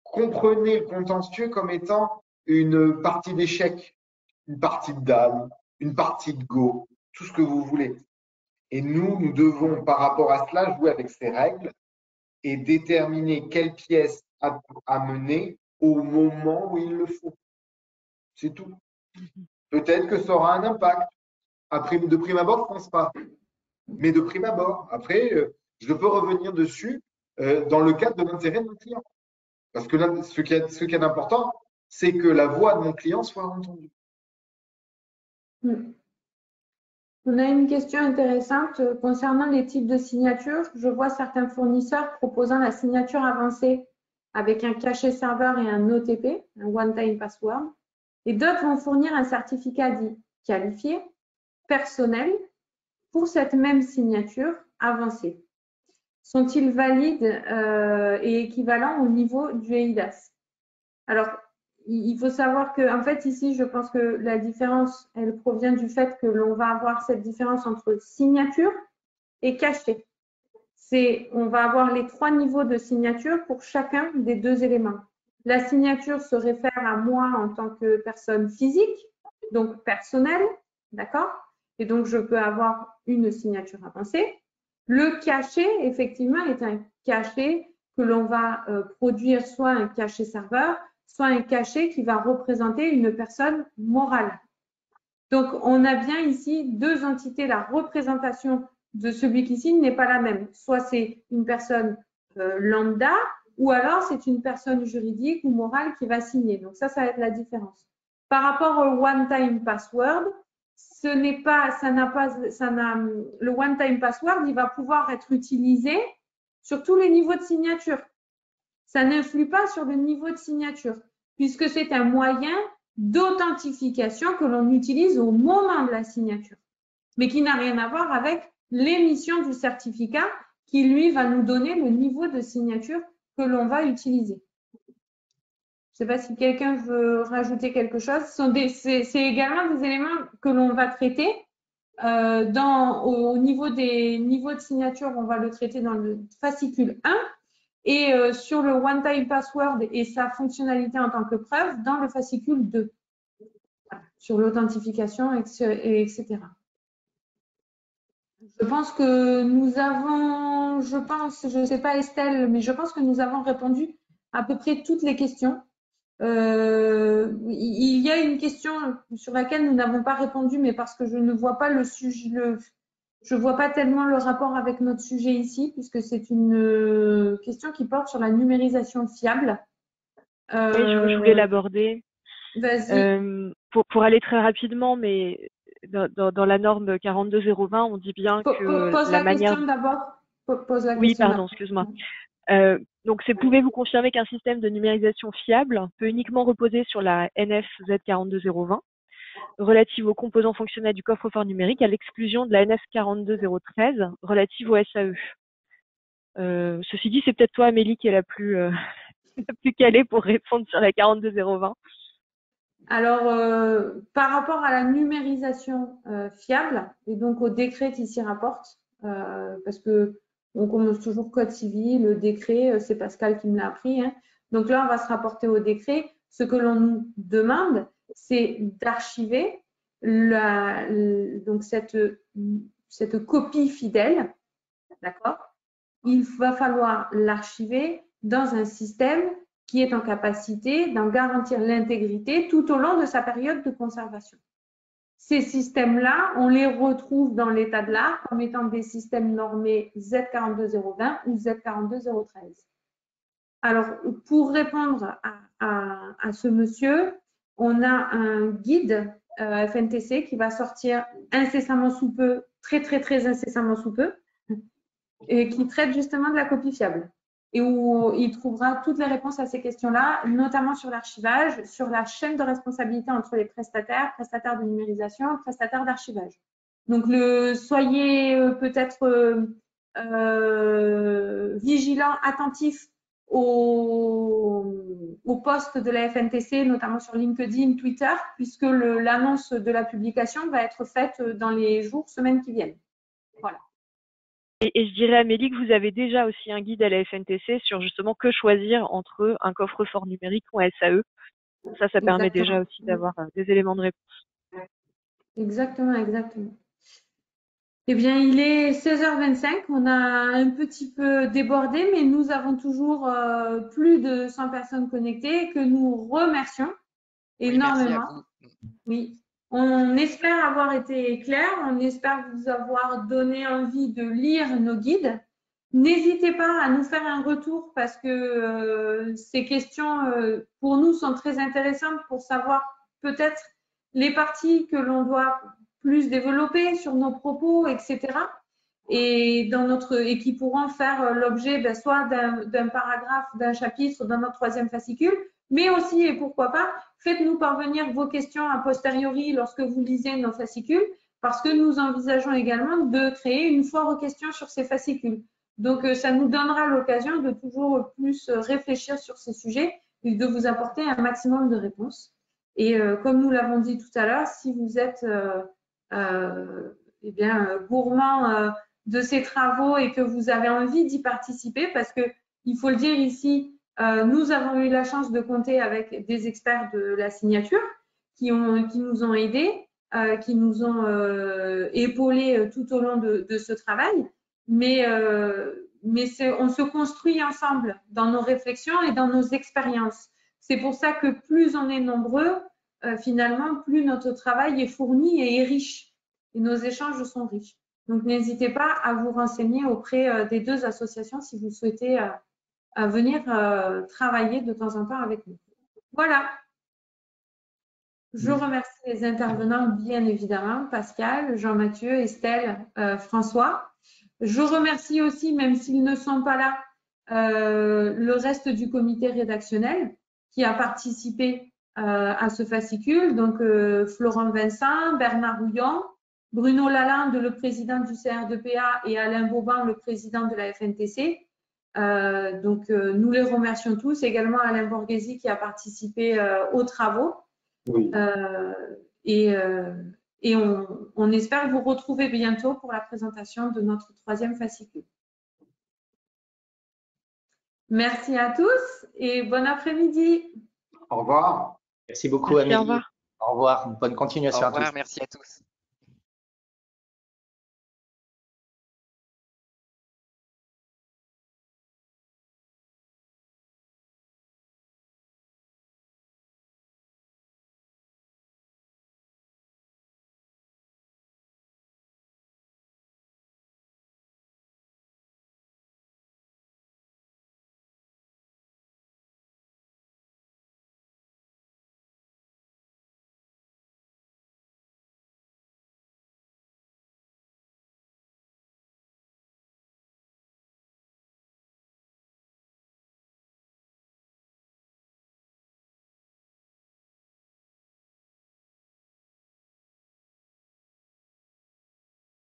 comprenez le contentieux comme étant une partie d'échecs, une partie de dames, une partie de go, tout ce que vous voulez. Et nous devons, par rapport à cela, jouer avec ces règles et déterminer quelle pièce à mener au moment où il le faut. C'est tout. Peut-être que ça aura un impact. De prime abord, je ne pense pas. Mais de prime abord, après, je peux revenir dessus dans le cadre de l'intérêt de mon client. Parce que là, ce qui est important, c'est que la voix de mon client soit entendue. On a une question intéressante concernant les types de signatures. Je vois certains fournisseurs proposant la signature avancée avec un cachet serveur et un OTP, un one-time password, et d'autres vont fournir un certificat dit qualifié, personnel, pour cette même signature avancée. Sont-ils valides et équivalents au niveau du eIDAS? Alors, il faut savoir que, en fait, ici, je pense que la différence, elle provient du fait que l'on va avoir cette différence entre signature et cachet. On va avoir les 3 niveaux de signature pour chacun des 2 éléments. La signature se réfère à moi en tant que personne physique, donc personnelle, d'accord? Et donc, je peux avoir une signature avancée. Le cachet, effectivement, est un cachet que l'on va produire, soit un cachet serveur, soit un cachet qui va représenter une personne morale. Donc, on a bien ici deux entités. La représentation de celui qui signe n'est pas la même. Soit c'est une personne lambda, ou alors c'est une personne juridique ou morale qui va signer. Donc, ça va être la différence. Par rapport au one-time password, le one-time password, il va pouvoir être utilisé sur tous les niveaux de signature. Ça n'influe pas sur le niveau de signature, puisque c'est un moyen d'authentification que l'on utilise au moment de la signature, mais qui n'a rien à voir avec l'émission du certificat qui, lui, va nous donner le niveau de signature que l'on va utiliser. Je ne sais pas si quelqu'un veut rajouter quelque chose. C'est également des éléments que l'on va traiter. Au niveau des niveaux de signature, on va le traiter dans le fascicule 1 et sur le one-time password et sa fonctionnalité en tant que preuve dans le fascicule 2, sur l'authentification, etc. Je pense que nous avons, je ne sais pas Estelle, mais je pense que nous avons répondu à peu près toutes les questions. Il y a une question sur laquelle nous n'avons pas répondu, mais parce que je ne vois pas le sujet, je vois pas tellement le rapport avec notre sujet ici, puisque c'est une question qui porte sur la numérisation fiable. Oui, je voulais l'aborder. Vas-y. Pour aller très rapidement, mais dans la norme 42020, on dit bien que pose la question d'abord. Pose la question. Oui, pardon, excuse-moi. Donc, pouvez-vous confirmer qu'un système de numérisation fiable peut uniquement reposer sur la NF Z42020 relative aux composants fonctionnels du coffre-fort numérique à l'exclusion de la NF 42013 relative au SAE. Ceci dit, c'est peut-être toi, Amélie, qui est la plus calée pour répondre sur la 42020. Alors, par rapport à la numérisation fiable, et donc au décret qui s'y rapporte, parce que on commence toujours code civil, le décret, c'est Pascal qui me l'a appris. Hein. Donc là, on va se rapporter au décret. Ce que l'on nous demande, c'est d'archiver donc cette copie fidèle, d'accord? Il va falloir l'archiver dans un système qui est en capacité d'en garantir l'intégrité tout au long de sa période de conservation. Ces systèmes-là, on les retrouve dans l'état de l'art comme étant des systèmes normés Z42020 ou Z42013. Alors, pour répondre à ce monsieur, on a un guide FNTC qui va sortir incessamment sous peu, très incessamment sous peu, et qui traite justement de la copie fiable et où il trouvera toutes les réponses à ces questions-là, notamment sur l'archivage, sur la chaîne de responsabilité entre les prestataires de numérisation, prestataires d'archivage. Donc, soyez peut-être vigilants, attentifs aux posts de la FNTC, notamment sur LinkedIn, Twitter, puisque l'annonce de la publication va être faite dans les jours, semaines qui viennent. Voilà. Et je dirais, Amélie, que vous avez déjà aussi un guide à la FNTC sur justement que choisir entre un coffre-fort numérique ou un SAE. Ça permet déjà aussi d'avoir des éléments de réponse. Exactement. Eh bien, il est 16h25. On a un petit peu débordé, mais nous avons toujours plus de 100 personnes connectées que nous remercions énormément. Oui. On espère avoir été clair, on espère vous avoir donné envie de lire nos guides. N'hésitez pas à nous faire un retour parce que ces questions, pour nous, sont très intéressantes pour savoir peut-être les parties que l'on doit plus développer sur nos propos, etc. Et qui pourront faire l'objet soit d'un paragraphe, d'un chapitre dans notre troisième fascicule, mais aussi, et pourquoi pas, faites-nous parvenir vos questions a posteriori lorsque vous lisez nos fascicules, parce que nous envisageons également de créer une foire aux questions sur ces fascicules. Donc, ça nous donnera l'occasion de toujours plus réfléchir sur ces sujets et de vous apporter un maximum de réponses. Et comme nous l'avons dit tout à l'heure, si vous êtes gourmand de ces travaux et que vous avez envie d'y participer, parce que il faut le dire ici, nous avons eu la chance de compter avec des experts de la signature qui nous ont aidés, qui nous ont épaulés tout au long de ce travail. Mais on se construit ensemble dans nos réflexions et dans nos expériences. C'est pour ça que plus on est nombreux, finalement, plus notre travail est fourni et est riche. Et nos échanges sont riches. Donc, n'hésitez pas à vous renseigner auprès des 2 associations si vous souhaitez venir travailler de temps en temps avec nous. Voilà. Je remercie les intervenants, bien évidemment, Pascal, Jean-Mathieu, Estelle, François. Je remercie aussi, même s'ils ne sont pas là, le reste du comité rédactionnel qui a participé à ce fascicule. Donc, Florent Vincent, Bernard Houillon, Bruno Lalande, le président du CR2PA, et Alain Vauban, le président de la FNTC. Nous les remercions tous. Également Alain Borghesi qui a participé aux travaux. Oui. On espère vous retrouver bientôt pour la présentation de notre 3e fascicule. Merci à tous et bon après-midi. Au revoir. Merci beaucoup, Merci, Amélie. au revoir. Au revoir. Bonne continuation Au revoir, à tous. merci à tous.